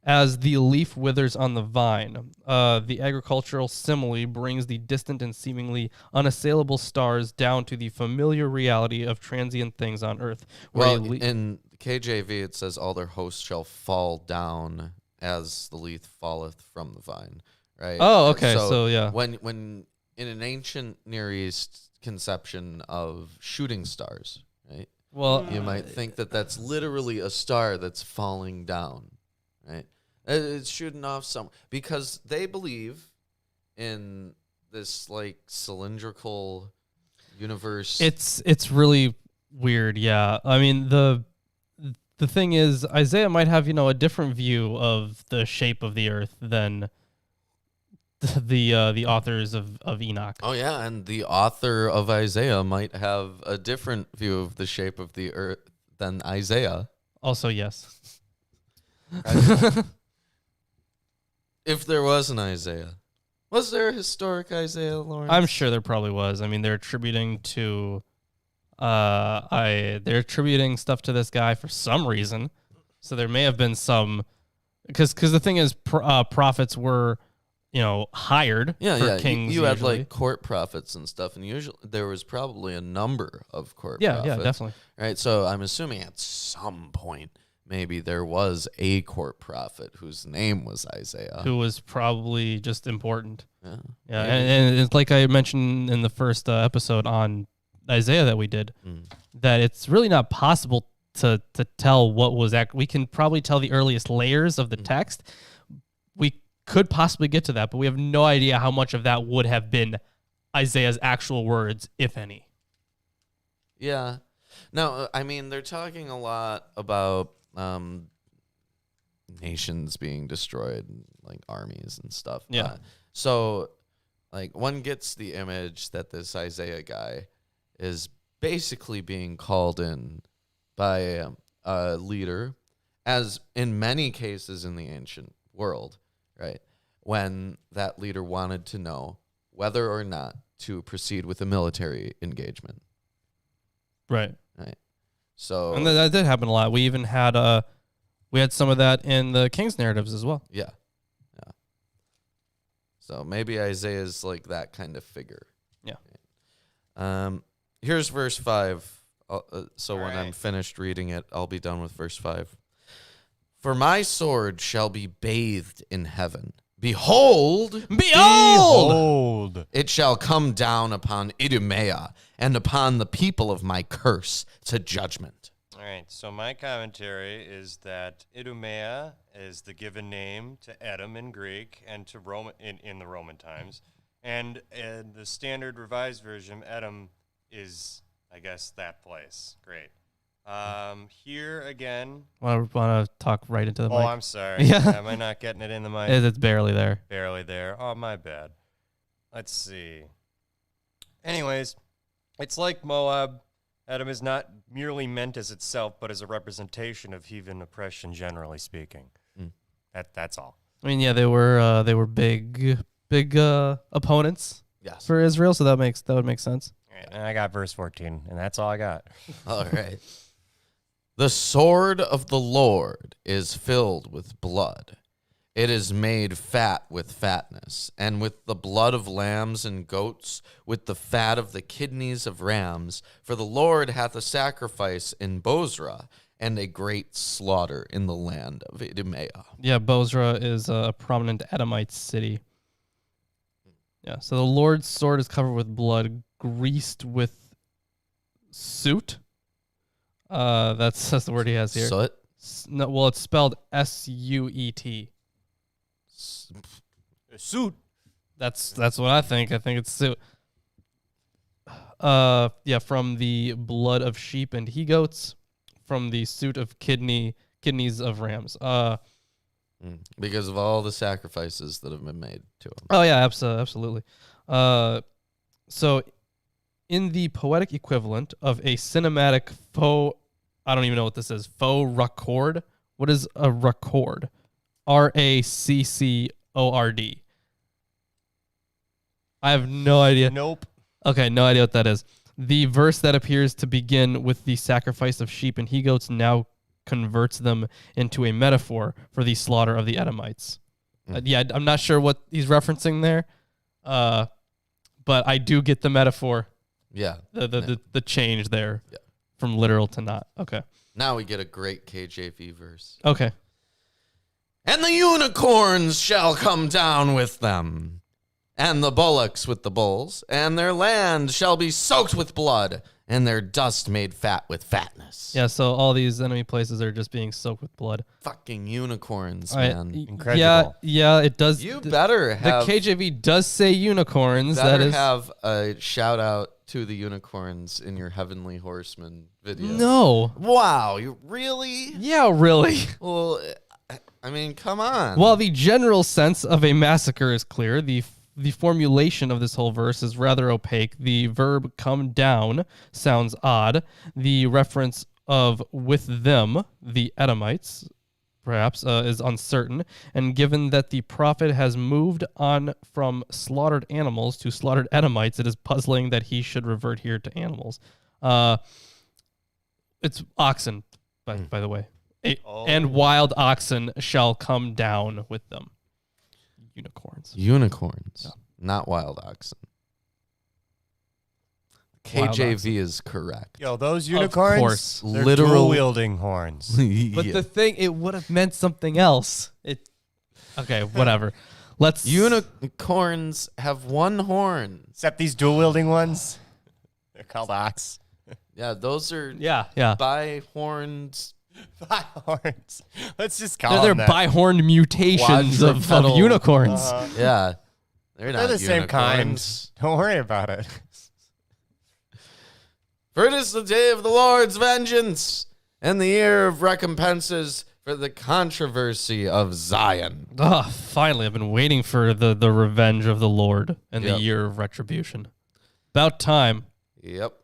as the leaf withers on the vine. The agricultural simile brings the distant and seemingly unassailable stars down to the familiar reality of transient things on earth. Well, in KJV it says all their hosts shall fall down as the leaf falleth from the vine, right? Oh, okay. So yeah. When in an ancient Near East conception of shooting stars, right? Well, You might think that that's literally a star that's falling down, right? It's shooting off somewhere because they believe in this like cylindrical universe. it's really weird. Yeah. I mean, the thing is, Isaiah might have, a different view of the shape of the earth than the authors of Enoch. Oh yeah, and the author of Isaiah might have a different view of the shape of the earth than Isaiah. Also, yes. If there was an Isaiah. Was there a historic Isaiah, Lawrence? I'm sure there probably was. I mean, they're attributing stuff to this guy for some reason. So there may have been some, because the thing is, prophets were, hired for kings. You had usually. like court prophets and stuff, and usually there was probably a number of court Yeah, prophets. definitely. Right, so I'm assuming at some point maybe there was a court prophet whose name was Isaiah. Who was probably just important. Yeah, Yeah, maybe. and it's like I mentioned in the first episode on Isaiah that we did, that it's really not possible to tell what was we can probably tell the earliest layers of the text. We could possibly get to that, but we have no idea how much of that would have been Isaiah's actual words, if any. Yeah. No, I mean, they're talking a lot about nations being destroyed, like armies and stuff. Yeah. So, like, one gets the image that this Isaiah guy is basically being called in by a leader, as in many cases in the ancient world, right? When that leader wanted to know whether or not to proceed with a military engagement. Right. Right. So, And that did happen a lot. We even had some of that in the King's narratives as well. yeah. So maybe Isaiah's like that kind of figure. Yeah. Here's verse 5. So All when I'm right. finished reading it, I'll be done with verse 5. For my sword shall be bathed in heaven. Behold, Behold! it shall come down upon Idumea and upon the people of my curse to judgment. All right, so my commentary is that Idumea is the given name to Edom in Greek and to Roman in the Roman times. And in the standard revised version, Edom is, I guess, that place. Great. Here again. Want to talk right into the mic? Oh, I'm sorry. Yeah. Am I not getting it in the mic? It's barely there. Barely there. Oh, my bad. Let's see. Anyways, it's like Moab. Edom is not merely meant as itself, but as a representation of heathen oppression, generally speaking. That's all. I mean, yeah, they were big opponents Yes. for Israel, so that would make sense. All right, and I got verse 14, and that's all I got. All right. The sword of the Lord is filled with blood. It is made fat with fatness, and with the blood of lambs and goats, with the fat of the kidneys of rams. For the Lord hath a sacrifice in Bozrah, and a great slaughter in the land of Idumea. Yeah, Bozrah is a prominent Edomite city. Yeah, so the Lord's sword is covered with blood, greased with soot. That's the word he has here. Soot? No, well, it's spelled S-U-E-T. Suit. That's what I think. I think it's soot. Yeah, from the blood of sheep and he-goats, from the soot of kidneys of rams. Because of all the sacrifices that have been made to him. Oh yeah, absolutely. So in the poetic equivalent of a cinematic faux, I don't even know what this is, faux record. What is a record? R-A-C-C-O-R-D. I have no idea. Nope. Okay, no idea what that is. The verse that appears to begin with the sacrifice of sheep and he-goats now converts them into a metaphor for the slaughter of the Edomites. Yeah, I'm not sure what he's referencing there, but I do get the metaphor. Yeah. The change there, Yeah. from literal to not. Okay. Now we get a great KJV verse. Okay. And the unicorns shall come down with them, and the bullocks with the bulls, and their land shall be soaked with blood, and their dust made fat with fatness. Yeah, so all these enemy places are just being soaked with blood. Fucking unicorns, All right, man. Incredible. Yeah, it does. You better have The KJV does say unicorns. That better is have a shout out to the unicorns in your Heavenly Horseman video. no. Wow, you really? Yeah, really. Well, I mean, come on. While the general sense of a massacre is clear, the formulation of this whole verse is rather opaque. The verb come down sounds odd. The reference of with them, the Edomites, perhaps, is uncertain. And given that the prophet has moved on from slaughtered animals to slaughtered Edomites, it is puzzling that he should revert here to animals. It's oxen, by the way. And wild oxen shall come down with them. Unicorns, not wild oxen. Wild KJV oxen. is correct. Yo, those unicorns, course. they're Literal- dual-wielding horns. But Yeah. the thing, it would have meant something else. Okay, whatever. Let's Unicorns have one horn. Except these dual-wielding ones, they're called ox. Yeah, those are yeah. bi-horns. Horns. Let's just call They're them that. bihorn mutations of Quadrupedal. unicorns. Yeah, they're not They're the same kind. unicorns. Don't worry about it. For it is the day of the Lord's vengeance, and the year of recompenses for the controversy of Zion. Finally, I've been waiting for the revenge of the Lord and the Yep. year of retribution. About time. Yep.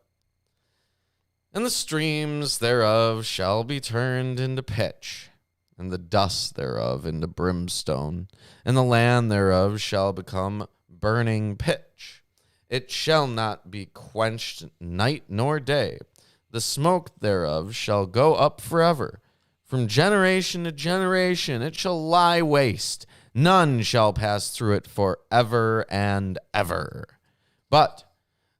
And the streams thereof shall be turned into pitch, and the dust thereof into brimstone, and the land thereof shall become burning pitch. It shall not be quenched night nor day. The smoke thereof shall go up forever. From generation to generation it shall lie waste. None shall pass through it forever and ever. But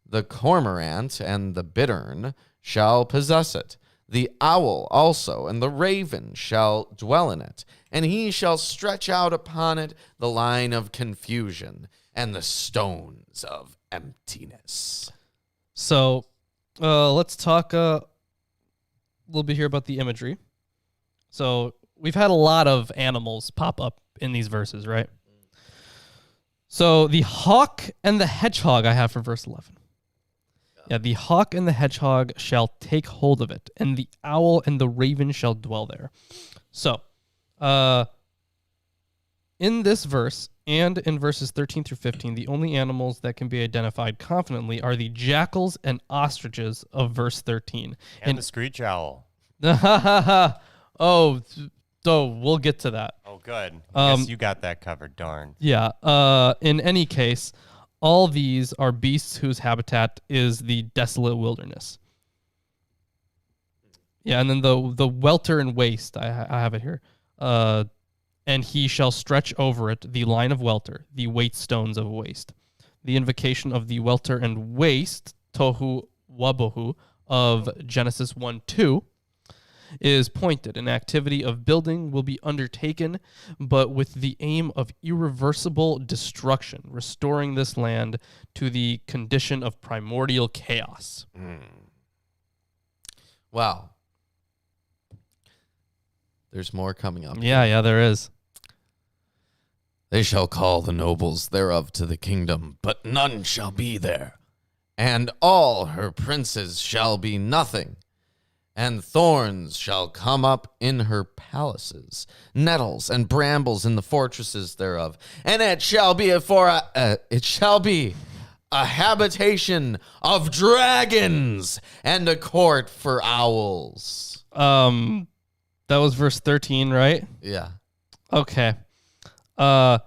the cormorant and the bittern shall possess it. The owl also and the raven shall dwell in it, and he shall stretch out upon it the line of confusion and the stones of emptiness. So, let's talk a little bit here about the imagery. So, we've had a lot of animals pop up in these verses, right? So, the hawk and the hedgehog I have for verse 11. Yeah, the hawk and the hedgehog shall take hold of it, and the owl and the raven shall dwell there. So, in this verse and in verses 13 through 15, the only animals that can be identified confidently are the jackals and ostriches of verse 13. And the screech owl. Oh, so we'll get to that. Oh, good. I guess you got that covered. Darn. Yeah. In any case, all these are beasts whose habitat is the desolate wilderness. Yeah, and then the welter and waste, I have it here. And he shall stretch over it the line of welter, the weight stones of waste. The invocation of the welter and waste, tohu wabohu, of Genesis 1:2, is pointed. An activity of building will be undertaken, but with the aim of irreversible destruction, restoring this land to the condition of primordial chaos. Wow. There's more coming up. Yeah, there is. They shall call the nobles thereof to the kingdom, but none shall be there. And all her princes shall be nothing. And thorns shall come up in her palaces, nettles and brambles in the fortresses thereof. And it shall be a habitation of dragons and a court for owls. That was verse 13, right? Yeah. Okay. And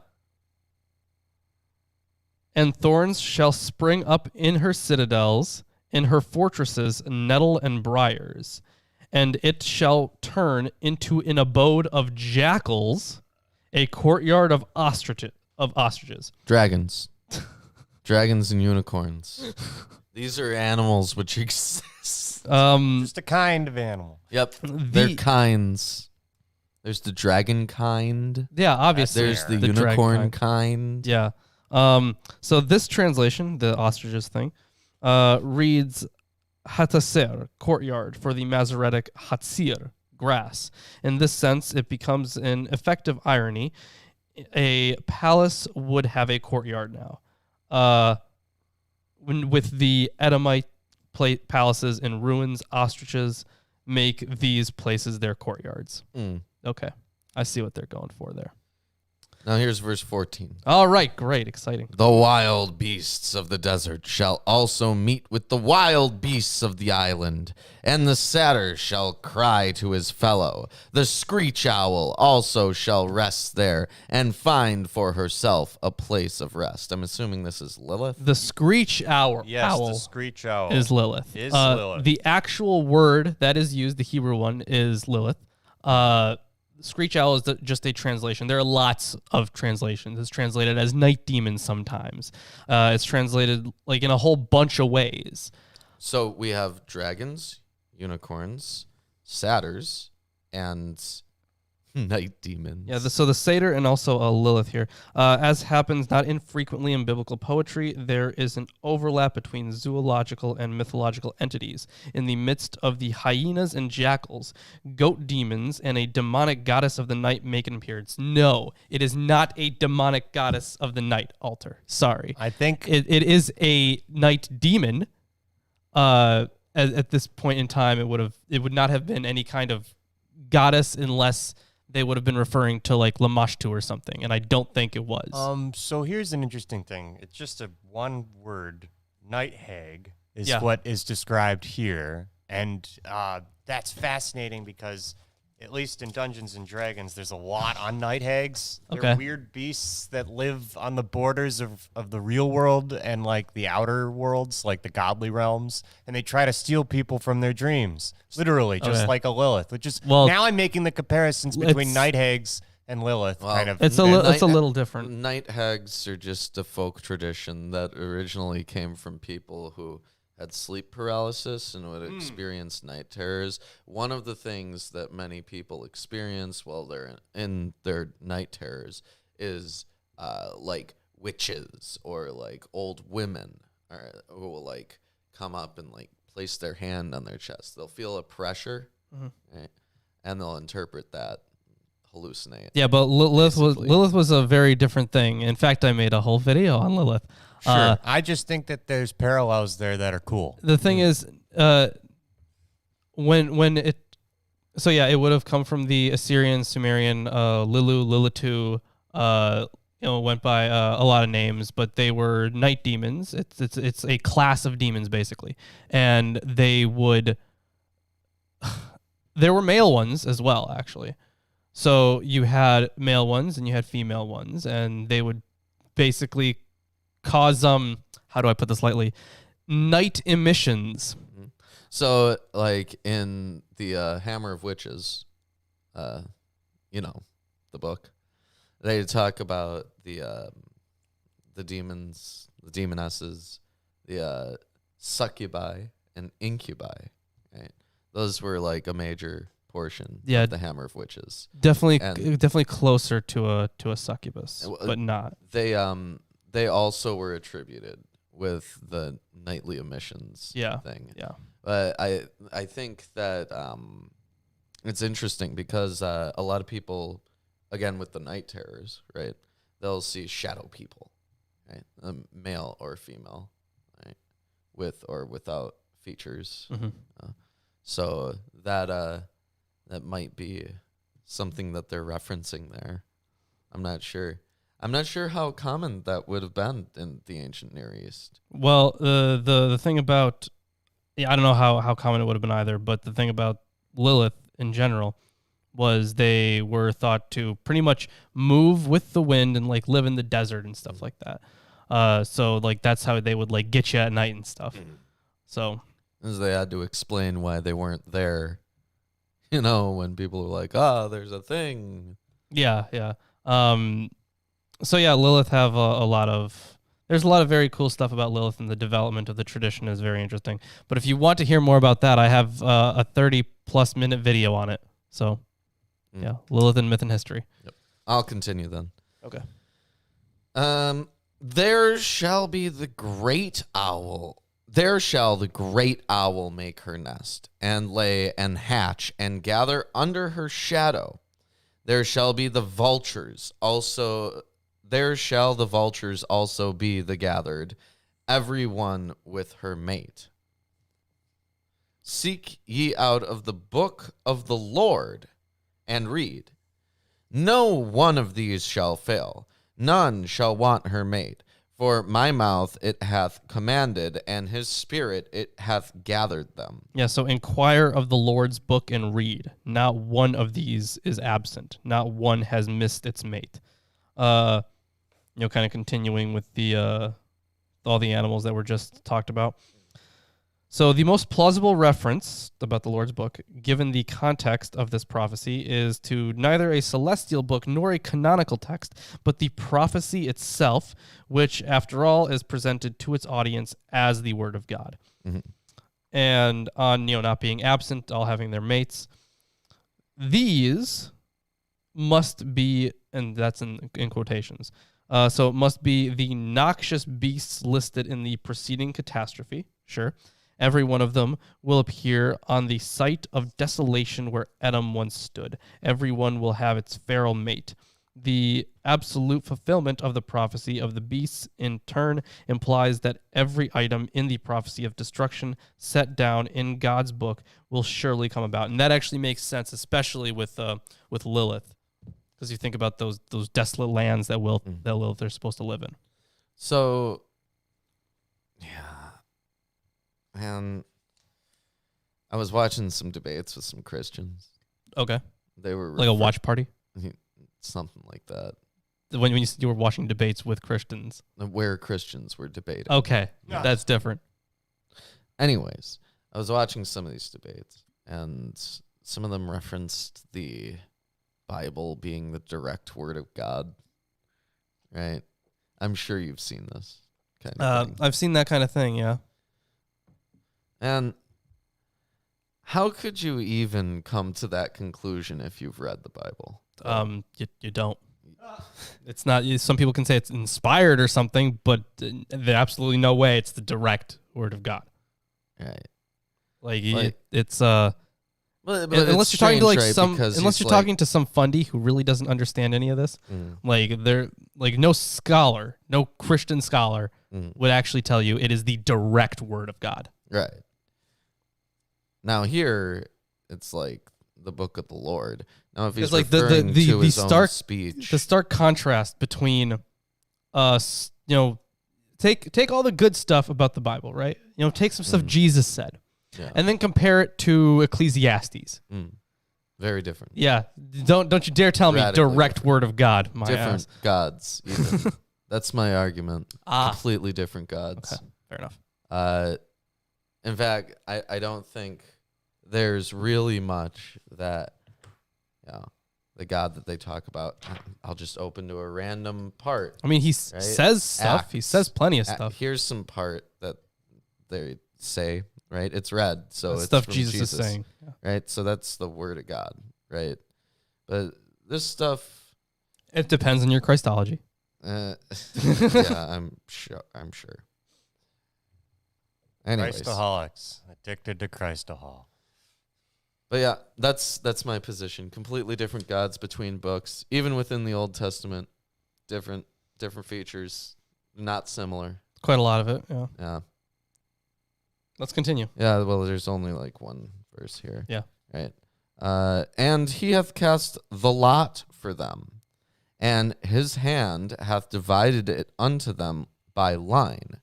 thorns shall spring up in her citadels, in her fortresses nettle and briars, and it shall turn into an abode of jackals, a courtyard of ostriches. Dragons. Dragons and unicorns. These are animals which exist. Just a kind of animal. Yep. They're kinds. There's the dragon kind. Yeah, obviously. There's the dragon unicorn kind. Yeah. So this translation, the ostriches thing, reads Hataser, courtyard, for the Masoretic Hatsir, grass. In this sense, it becomes an effective irony. A palace would have a courtyard now. With the Edomite palaces in ruins, ostriches make these places their courtyards. Okay. I see what they're going for there. Now here's verse 14. All right, great, exciting. The wild beasts of the desert shall also meet with the wild beasts of the island, and the satyr shall cry to his fellow. The screech owl also shall rest there and find for herself a place of rest. I'm assuming this is Lilith. The screech owl, Yes, the screech owl is Lilith. Lilith. The actual word that is used, the Hebrew one, is Lilith. Screech owl is just a translation. There are lots of translations. It's translated as night demon sometimes. It's translated like in a whole bunch of ways. So we have dragons, unicorns, satyrs, and night demons. Yeah, so the satyr and also a Lilith here. As happens not infrequently in biblical poetry, there is an overlap between zoological and mythological entities. In the midst of the hyenas and jackals, goat demons and a demonic goddess of the night make an appearance. No, it is not a demonic goddess of the night, Alter. Sorry. I think it is a night demon. At this point in time, it would not have been any kind of goddess unless they would have been referring to like Lamashtu or something, and I don't think it was. So here's an interesting thing. It's just a one word, night hag, is Yeah. what is described here. And that's fascinating because, at least in Dungeons and Dragons, there's a lot on night hags. They're Okay. weird beasts that live on the borders of the real world and like the outer worlds, like the godly realms, and they try to steal people from their dreams. Literally, just Okay. like a Lilith. Which is Well, now I'm making the comparisons between it's- night hags and Lilith. Well, Kind of. It's a little different. Night hags are just a folk tradition that originally came from people who had sleep paralysis and would experience night terrors. One of the things that many people experience while they're in their night terrors is like witches or like old women who will like come up and like place their hand on their chest. They'll feel a pressure, right? And they'll interpret that, hallucinate. Yeah, but Basically. Lilith was a very different thing. In fact, I made a whole video on Lilith. Sure. I just think that there's parallels there that are cool. The thing is, when it, so yeah, it would have come from the Assyrian, Sumerian, Lilitu, went by a lot of names, but they were night demons. It's a class of demons basically, and they would. There were male ones as well, actually. So you had male ones and you had female ones, and they would basically cause how do I put this lightly, night emissions. So, like in the Hammer of Witches, the book, they talk about the demons, the demonesses, the succubi and incubi. Right, those were like a major portion of the Hammer of Witches. Definitely closer to a succubus, but not. They also were attributed with the nightly emissions thing. Yeah. But I think that it's interesting because a lot of people, again with the night terrors, right? They'll see shadow people, right? Male or female, right? With or without features. So that might be something that they're referencing there. I'm not sure. I'm not sure how common that would have been in the ancient Near East. Well, the thing about, I don't know how common it would have been either, but the thing about Lilith in general was they were thought to pretty much move with the wind and like live in the desert and stuff like that. So like that's how they would like get you at night and stuff. So as they had to explain why they weren't there, when people were like, there's a thing. Yeah. So yeah, Lilith have there's a lot of very cool stuff about Lilith, and the development of the tradition is very interesting. But if you want to hear more about that, I have a 30+ minute video on it. So yeah, Lilith and Myth and History. Yep. I'll continue then. Okay. There shall be the great owl. There shall the great owl make her nest, and lay and hatch, and gather under her shadow. There shall be the vultures also. There shall the vultures also be the gathered, every one with her mate. Seek ye out of the book of the Lord, and read. No one of these shall fail, none shall want her mate. For my mouth it hath commanded, and his spirit it hath gathered them. Yeah, so inquire of the Lord's book and read. Not one of these is absent. Not one has missed its mate. Kind of continuing with the all the animals that were just talked about. So the most plausible reference about the Lord's book, given the context of this prophecy, is to neither a celestial book nor a canonical text, but the prophecy itself, which, after all, is presented to its audience as the Word of God. And on not being absent, all having their mates, these must be, and that's in quotations, so it must be the noxious beasts listed in the preceding catastrophe, sure. Every one of them will appear on the site of desolation where Edom once stood. Every one will have its feral mate. The absolute fulfillment of the prophecy of the beasts in turn implies that every item in the prophecy of destruction set down in God's book will surely come about. And that actually makes sense, especially with Lilith, because you think about those desolate lands that Lilith are supposed to live in. So, yeah. And I was watching some debates with some Christians. Okay. They were like a watch party? Something like that. When you were watching debates with Christians. Where Christians were debating. Okay. Yeah. That's different. Anyways, I was watching some of these debates, and some of them referenced the Bible being the direct word of God. Right? I'm sure you've seen this kind of thing. I've seen that kind of thing, yeah. And how could you even come to that conclusion if you've read the Bible? You don't. It's not. Some people can say it's inspired or something, but there's absolutely no way it's the direct word of God. Right. It's But unless it's you're talking to unless you're talking to some fundy who really doesn't understand any of this, no scholar, no Christian scholar would actually tell you it is the direct word of God. Right. Now here, it's like the book of the Lord. Now if he's referring to his own speech. The stark contrast between us, take all the good stuff about the Bible, right? Take some stuff Jesus said, and then compare it to Ecclesiastes. Very different. Yeah. Don't you dare tell me direct different. word of God. My different ass. gods. Even. That's my argument. Completely different gods. Okay. Fair enough. In fact, I don't think there's really much that, the God that they talk about. I'll just open to a random part. I mean, he right? says stuff. Acts. He says plenty of stuff. Here's some part that they say, right? It's red, so That's it's stuff from Jesus is saying. right? So that's the word of God, right? But this stuff, It depends on your Christology. yeah, I'm sure. Anyways, Christaholics, addicted to Christahol. but yeah, that's my position. Completely different gods between books, even within the Old Testament. Different features, not similar. Quite a lot of it. Yeah. Yeah, Let's continue. yeah. Well, there's only like one verse here. Yeah. Right. And he hath cast the lot for them, and his hand hath divided it unto them by line.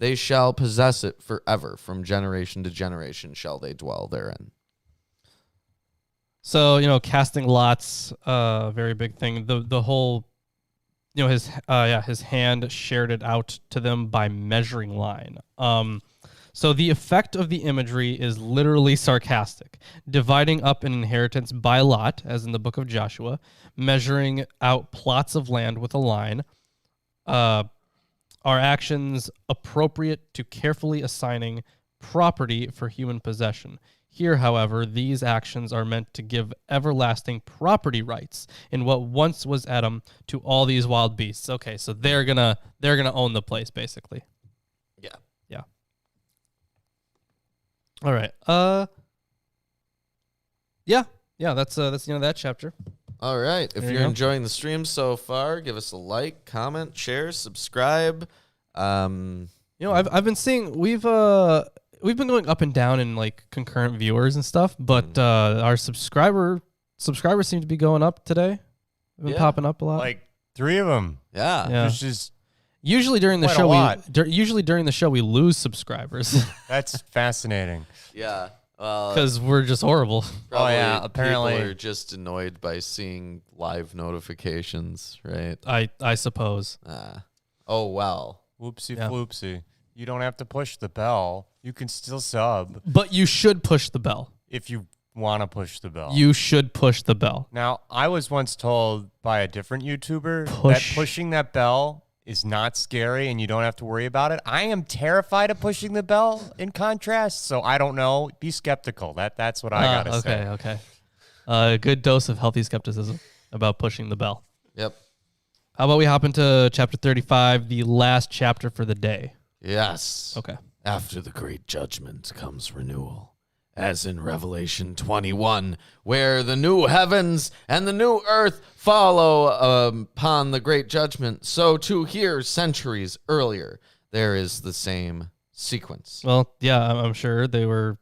They shall possess it forever. From generation to generation shall they dwell therein. So, casting lots, very big thing. The whole, his hand shared it out to them by measuring line. So the effect of the imagery is literally sarcastic, dividing up an inheritance by lot, as in the book of Joshua, measuring out plots of land with a line, are actions appropriate to carefully assigning property for human possession. Here, however, these actions are meant to give everlasting property rights in what once was Edom to all these wild beasts. Okay, so they're gonna own the place, basically. Yeah. Yeah. All right. Yeah. That's that chapter. All right. If There you you're go. enjoying the stream so far, give us a like, comment, share, subscribe. I've been seeing we've been going up and down in like concurrent viewers and stuff, but our subscribers seem to be going up today. They've been Yeah. popping up a lot. Like 3 of them. Yeah. Yeah. Which is Usually during the Quite a show, lot. usually during the show we lose subscribers that's fascinating. Yeah. Well, because we're just horrible. probably yeah, apparently- people are just annoyed by seeing live notifications, right? I suppose. Oh, well. Whoopsie Yeah. floopsie. You don't have to push the bell. You can still sub But you should push the bell. if you want to push the bell. You should push the bell. Now, I was once told by a different YouTuber that Push. pushing that bell is not scary and you don't have to worry about it. I am terrified of pushing the bell in contrast, so I don't know. Be skeptical. That's what I got to say. Okay. A good dose of healthy skepticism about pushing the bell. Yep. How about we hop into chapter 35, the last chapter for the day? Yes. Okay. After the great judgment comes renewal, as in Revelation 21, where the new heavens and the new earth follow upon the great judgment. So too here, centuries earlier, there is the same sequence. Well, yeah, I'm sure they were,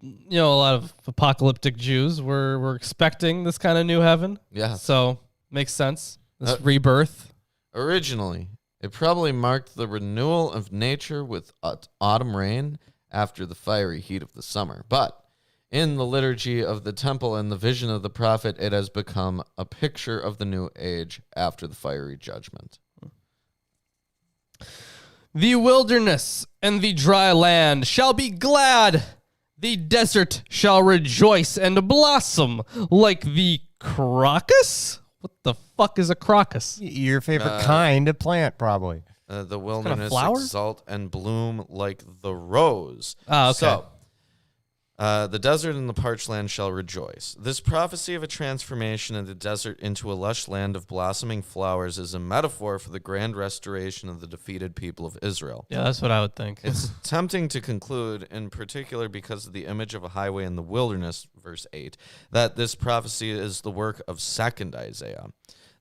a lot of apocalyptic Jews were expecting this kind of new heaven. Yeah. So makes sense. This rebirth. Originally, it probably marked the renewal of nature with autumn rain after the fiery heat of the summer. But in the liturgy of the temple and the vision of the prophet, it has become a picture of the new age after the fiery judgment. The wilderness and the dry land shall be glad. The desert shall rejoice and blossom like the crocus. What the fuck is a crocus? Your favorite kind of plant, probably. The wilderness flower? exalt and bloom like the rose. Ah, okay. So, the desert and the parched land shall rejoice. This prophecy of a transformation of the desert into a lush land of blossoming flowers is a metaphor for the grand restoration of the defeated people of Israel. Yeah, that's what I would think. It's tempting to conclude, in particular because of the image of a highway in the wilderness, verse 8, that this prophecy is the work of 2nd Isaiah.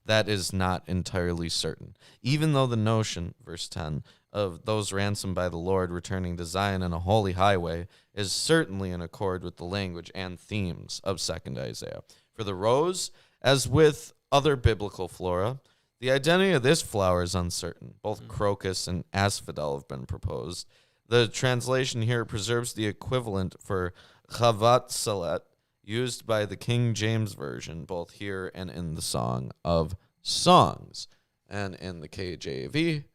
That is not entirely certain. Even though the notion, verse 10, of those ransomed by the Lord returning to Zion on a holy highway is certainly in accord with the language and themes of 2nd Isaiah. For the rose, as with other biblical flora, the identity of this flower is uncertain. Both crocus and asphodel have been proposed. The translation here preserves the equivalent for chavatzelet, used by the King James Version, both here and in the Song of Songs. And in the KJV,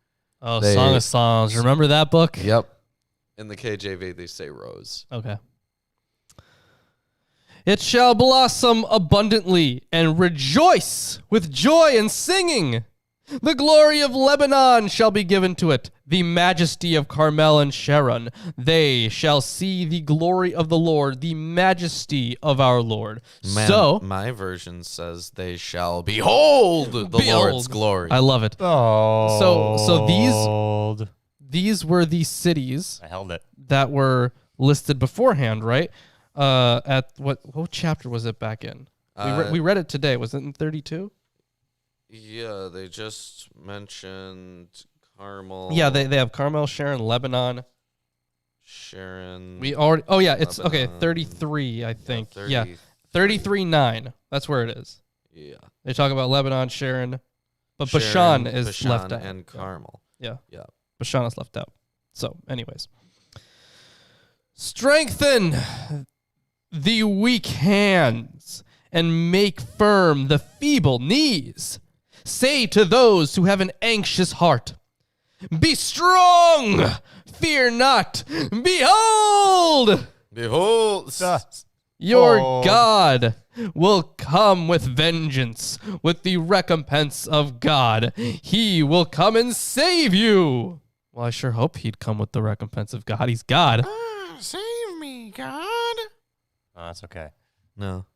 Song of Songs. Remember that book? yep, In the KJV, they say rose. Okay. It shall blossom abundantly and rejoice with joy and singing. The glory of Lebanon shall be given to it, the majesty of Carmel and Sharon. They shall see the glory of the Lord, the majesty of our Lord. Man, my version says they shall behold the Lord's glory. I love it. Oh. So these were the cities I held it. that were listed beforehand, right? At what chapter was it back in? We read it today. Was it in 32? Yeah, they just mentioned Carmel. Yeah, they have Carmel, Sharon, Lebanon. Sharon. We already. Oh yeah, it's Lebanon. okay. 33, I think. Yeah, 33. 33:9. That's where it is. Yeah. They talk about Lebanon, Sharon, but Sharon, Bashan is left out. and Carmel. Yeah. Yeah. Bashan is left out. So, anyways, strengthen the weak hands and make firm the feeble knees. Say to those who have an anxious heart, be strong, fear not. Behold, your God will come with vengeance, with the recompense of God. He will come and save you. Well, I sure hope he'd come with the recompense of God. He's God. Save me, God. Oh, that's okay. No.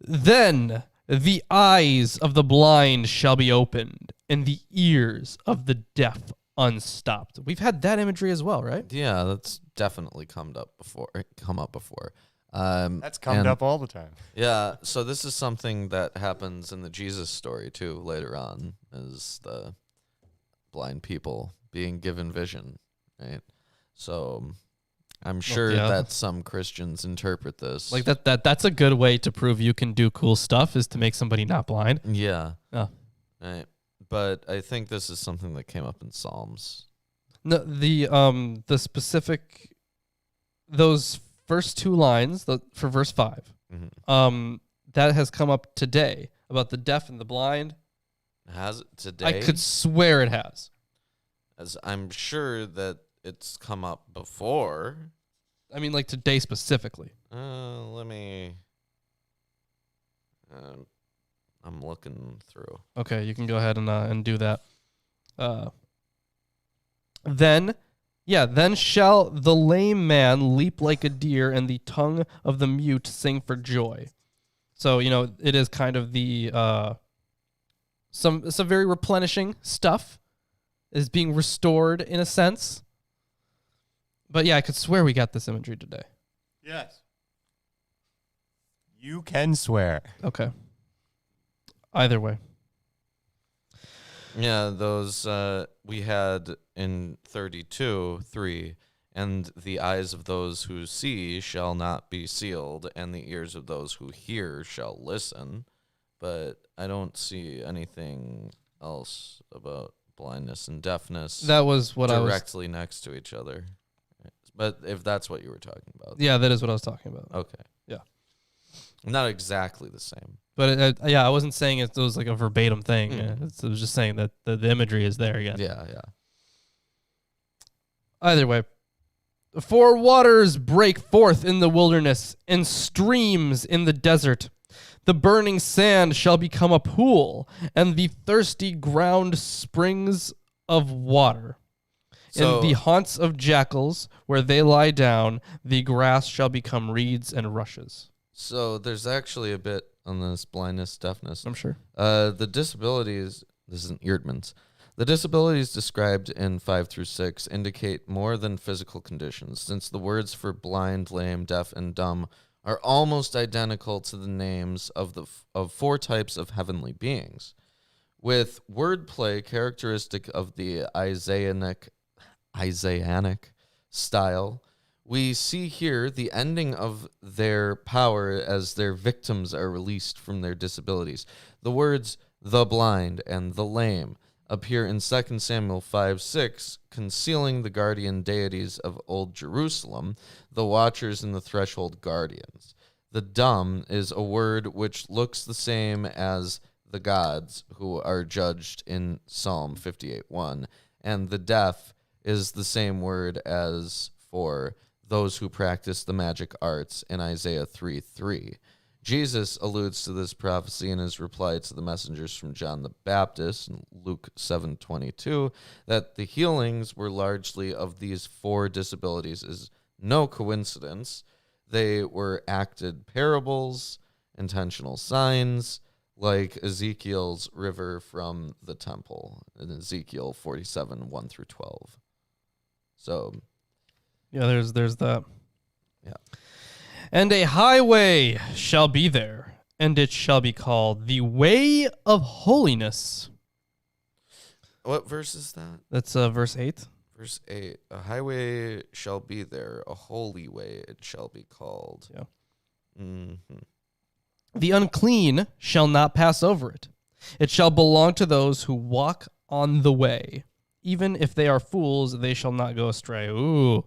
Then the eyes of the blind shall be opened, and the ears of the deaf unstopped. We've had that imagery as well, right? Yeah, that's definitely come up before. That's come up all the time. Yeah, so this is something that happens in the Jesus story too later on, is the blind people being given vision, right? So I'm sure that some Christians interpret this Like that's a good way to prove you can do cool stuff, is to make somebody not blind. Yeah. Oh. Right. But I think this is something that came up in Psalms. No, the specific, those first two lines for verse 5, that has come up today about the deaf and the blind. Has it today? I could swear it has. As I'm sure that it's come up before. I mean, like today specifically. Let me. I'm looking through. Okay, you can go ahead and do that. Then shall the lame man leap like a deer, and the tongue of the mute sing for joy. So, it is kind of the some very replenishing stuff is being restored in a sense. But yeah, I could swear we got this imagery today. Yes. You can swear. Okay. Either way. Yeah, those we had in 32:3, and the eyes of those who see shall not be sealed, and the ears of those who hear shall listen. But I don't see anything else about blindness and deafness. That was what I was directly next to each other. But if that's what you were talking about. Yeah, that is what I was talking about. Okay. Yeah. Not exactly the same. But I wasn't saying it was like a verbatim thing. It was just saying that the imagery is there again. Yeah. Either way. For waters break forth in the wilderness, and streams in the desert. The burning sand shall become a pool, and the thirsty ground springs of water. In the haunts of jackals, where they lie down, the grass shall become reeds and rushes. So there's actually a bit on this blindness, deafness. I'm sure. The disabilities, this isn't Eerdmans, the disabilities described in 5-6 indicate more than physical conditions, since the words for blind, lame, deaf, and dumb are almost identical to the names of four types of heavenly beings. With wordplay characteristic of the Isaianic style, we see here the ending of their power as their victims are released from their disabilities. The words the blind and the lame appear in 2 Samuel 5:6, concealing the guardian deities of Old Jerusalem, the watchers and the threshold guardians. The dumb is a word which looks the same as the gods, who are judged in Psalm 58:1, and the deaf is the same word as for those who practice the magic arts in Isaiah 3:3. Jesus alludes to this prophecy in his reply to the messengers from John the Baptist in Luke 7:22 that the healings were largely of these 4 disabilities is no coincidence. They were acted parables, intentional signs, like Ezekiel's river from the temple in Ezekiel 47:1-12. So, Yeah, there's that. yeah. And a highway shall be there, and it shall be called the way of holiness. What verse is that? That's verse 8. Verse 8. A highway shall be there, a holy way it shall be called. Yeah. Mm-hmm. The unclean shall not pass over it. It shall belong to those who walk on the way. Even if they are fools, they shall not go astray. Ooh.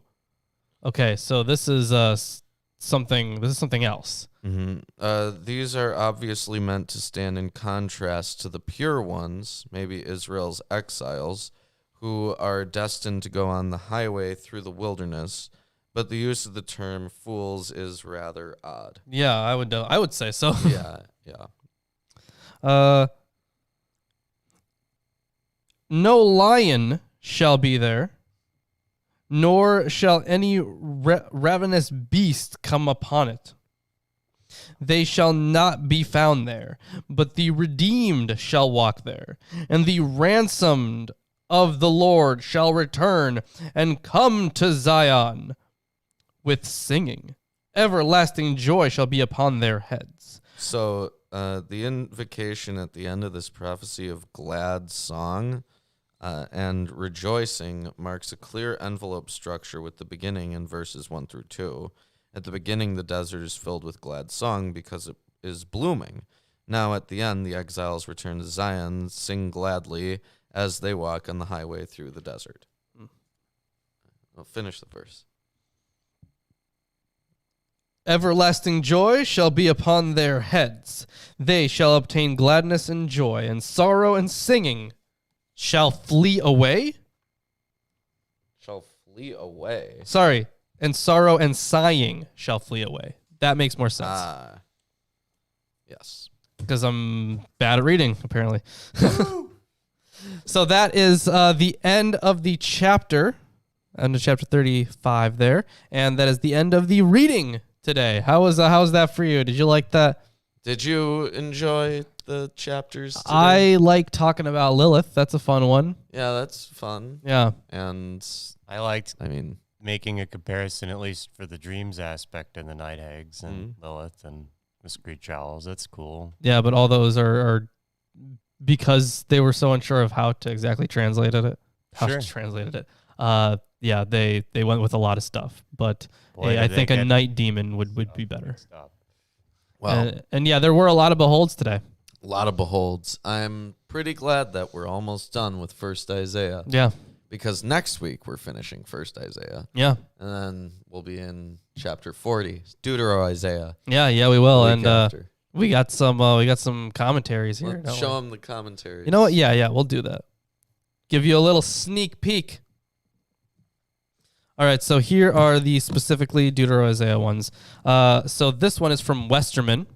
Okay, so this is something. This is something else. Mm-hmm. These are obviously meant to stand in contrast to the pure ones, maybe Israel's exiles, who are destined to go on the highway through the wilderness. But the use of the term fools is rather odd. Yeah, I would say so. Yeah. No lion shall be there, nor shall any ravenous beast come upon it. They shall not be found there, but the redeemed shall walk there, and the ransomed of the Lord shall return and come to Zion with singing. Everlasting joy shall be upon their heads. So the invocation at the end of this prophecy of glad song and rejoicing marks a clear envelope structure with the beginning in verses 1-2. At the beginning, the desert is filled with glad song because it is blooming. Now at the end, the exiles return to Zion, sing gladly as they walk on the highway through the desert. I'll finish the verse. Everlasting joy shall be upon their heads. They shall obtain gladness and joy, and sorrow and singing shall flee away. Shall flee away. Sorry, and sorrow and sighing shall flee away. That makes more sense. Yes. Because I'm bad at reading, apparently. So that is the end of the chapter, end of chapter 35 there, and that is the end of the reading today. How was that for you? Did you like that? Did you enjoy the chapters today? I like talking about Lilith. That's a fun one. Yeah, that's fun. Yeah. And I liked I mean, making a comparison, at least for the dreams aspect and the night hags and Lilith and the screech owls. That's cool. Yeah, but all those are because they were so unsure of how to exactly translate it. Yeah, they went with a lot of stuff, but Boy, I did think they a get night demon would be better. stuff. well, And yeah, there were a lot of beholds today. a lot of beholds. I'm pretty glad that we're almost done with First Isaiah. Yeah, Because next week we're finishing First Isaiah. yeah, And then we'll be in chapter 40, Deutero Isaiah. yeah, we will. the And week after. we got some commentaries here. Let's don't show we? them the commentary. You know what? Yeah, we'll do that. Give you a little sneak peek. All right, so here are the specifically Deutero Isaiah ones. So this one is from Westerman.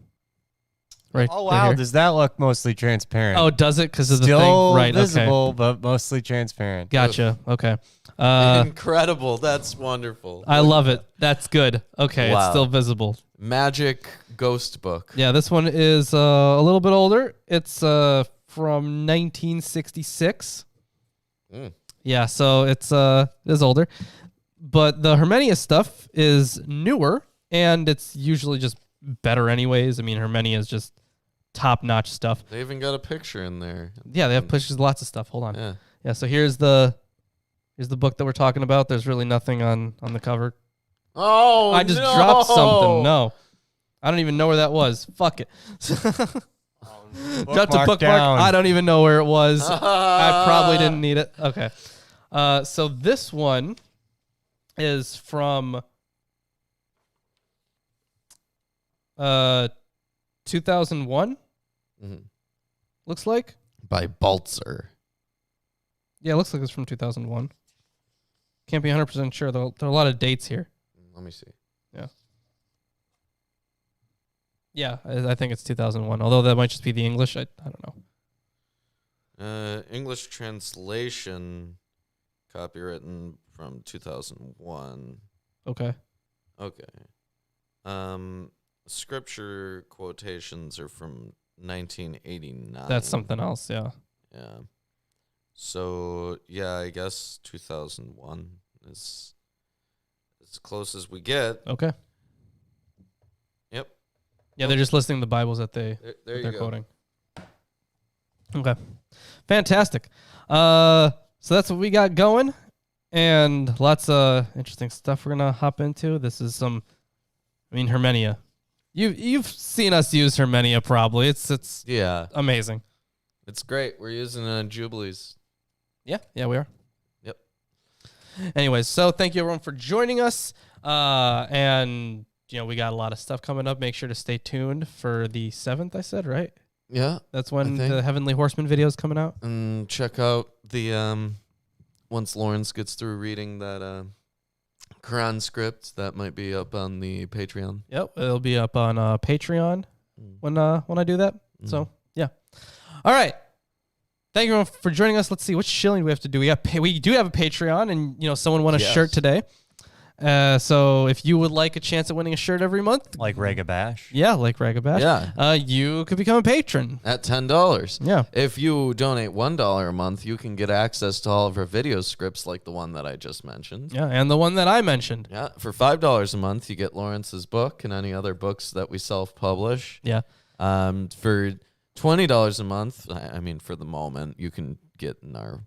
Right. Oh, right wow. here. Does that look mostly transparent? Oh, does it? Because of the Still thing, right? visible, Okay, but mostly transparent. gotcha. Okay. Incredible. That's wonderful. I love it. That's good. Okay, Wow. it's still visible. Magic Ghost Book. Yeah, this one is a little bit older. It's from 1966. Yeah, so it is older. But the Hermenia stuff is newer, and it's usually just better anyways. I mean, Hermenia is just top-notch stuff. They even got a picture in there. Yeah, they have pictures, lots of stuff. Hold on. Yeah. Yeah, so here's the book that we're talking about. There's really nothing on the cover. Oh, I just dropped something. No. I don't even know where that was. Fuck it. Got to bookmark. down. I don't even know where it was. I probably didn't need it. Okay. So this one is from 2001. Looks like. By Baltzer. Yeah, it looks like it's from 2001. Can't be 100% sure. There are a lot of dates here. Let me see. Yeah, I think it's 2001. Although that might just be the English. I don't know. English translation, copywritten from 2001. Okay. Scripture quotations are from 1989. That's something else, yeah. Yeah. So, yeah, I guess 2001 is as close as we get. Okay. Yep. Yeah, they're just listing the Bibles that There they're you go. quoting. Okay. Fantastic. So that's what we got going. And lots of interesting stuff we're going to hop into. This is Hermenia. You've seen us use Hermenia probably. It's Yeah. amazing. It's great. We're using it on Jubilees. Yeah, we are. Yep. Anyways, so thank you everyone for joining us. And we got a lot of stuff coming up. Make sure to stay tuned for the 7th, I said, right? Yeah. That's when I think. the Heavenly Horseman video is coming out. And check out the once Lawrence gets through reading that Quran script, that might be up on the Patreon. Yep, it'll be up on Patreon when I do that. So yeah. All right. Thank you everyone for joining us. Let's see, which shilling do we have to do? We do have a Patreon, and someone won a shirt today. So if you would like a chance at winning a shirt every month, Like Ragabash. yeah, like Ragabash, Yeah. you could become a patron. At $10. Yeah. If you donate $1 a month, you can get access to all of our video scripts like the one that I just mentioned. Yeah, and the one that I mentioned. Yeah. For $5 a month, you get Lawrence's book and any other books that we self-publish. Yeah. For $20 a month, I mean, for the moment, you can get in our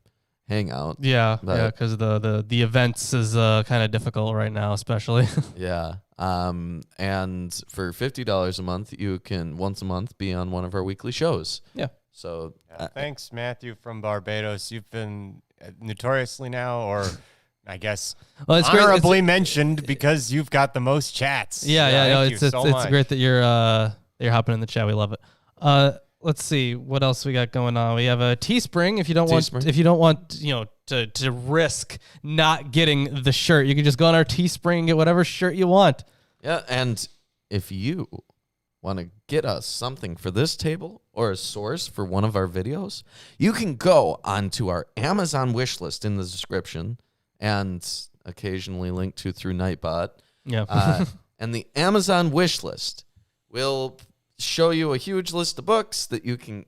hangout. Yeah, But- because the events is kind of difficult right now, especially. Yeah. And for $50 a month, you can once a month be on one of our weekly shows. Yeah. So Thanks, Matthew from Barbados. You've been notoriously now, or I guess Well, it's great. honorably mentioned because you've got the most chats. Yeah, no, Thank it's you so it's much. great that you're hopping in the chat. We love it. Let's see what else we got going on. We have a Teespring. If you don't want to risk not getting the shirt, you can just go on our Teespring and get whatever shirt you want. yeah, and if you want to get us something for this table or a source for one of our videos, you can go onto our Amazon wish list in the description and occasionally linked to through Nightbot. Yeah. And the Amazon wish list will show you a huge list of books that you can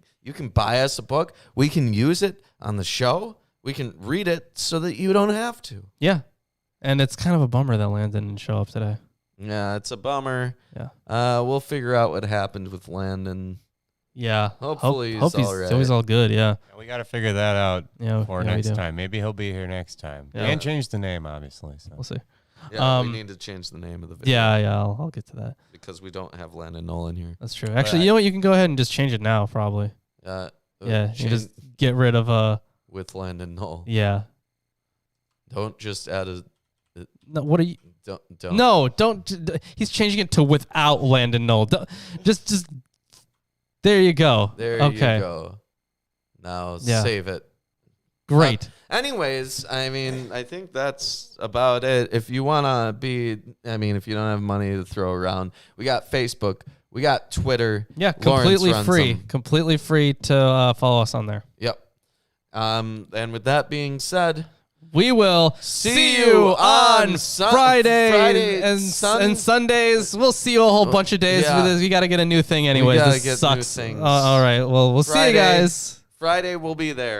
buy us a book. We can use it on the show. We can read it so that you don't have to. Yeah. And it's kind of a bummer that Landon didn't show up today. Yeah, it's a bummer. Yeah. We'll figure out what happened with Landon. Yeah. Hopefully hope he's all right. always all good. Yeah. We got to figure that out for we next do. time. Maybe he'll be here next time. Yeah. And change the name, obviously. So. We'll see. Yeah, we need to change the name of the video. Yeah. I'll get to that. Because we don't have Landon Nolan here. That's true. Actually, you know what? You can go ahead and just change it now, probably. Yeah. You Change just get rid of with Landon Nolan. Yeah. Don't just add a. No, what are you? Don't. No, don't. He's changing it to without Landon Knoll. Just. There you go. There okay. you go. Now Yeah. save it. Great. Anyways, I mean, I think that's about it. If you want to if you don't have money to throw around, we got Facebook, we got Twitter. Yeah, Lawrence completely runs free. them. Completely free to follow us on there. Yep. And with that being said, we will see you on Friday and Sundays. We'll see you a whole bunch of days. Yeah. We got to get a new thing anyways. gotta This get new sucks. things. All right. Well, we'll see you Friday. guys. Friday we'll be there.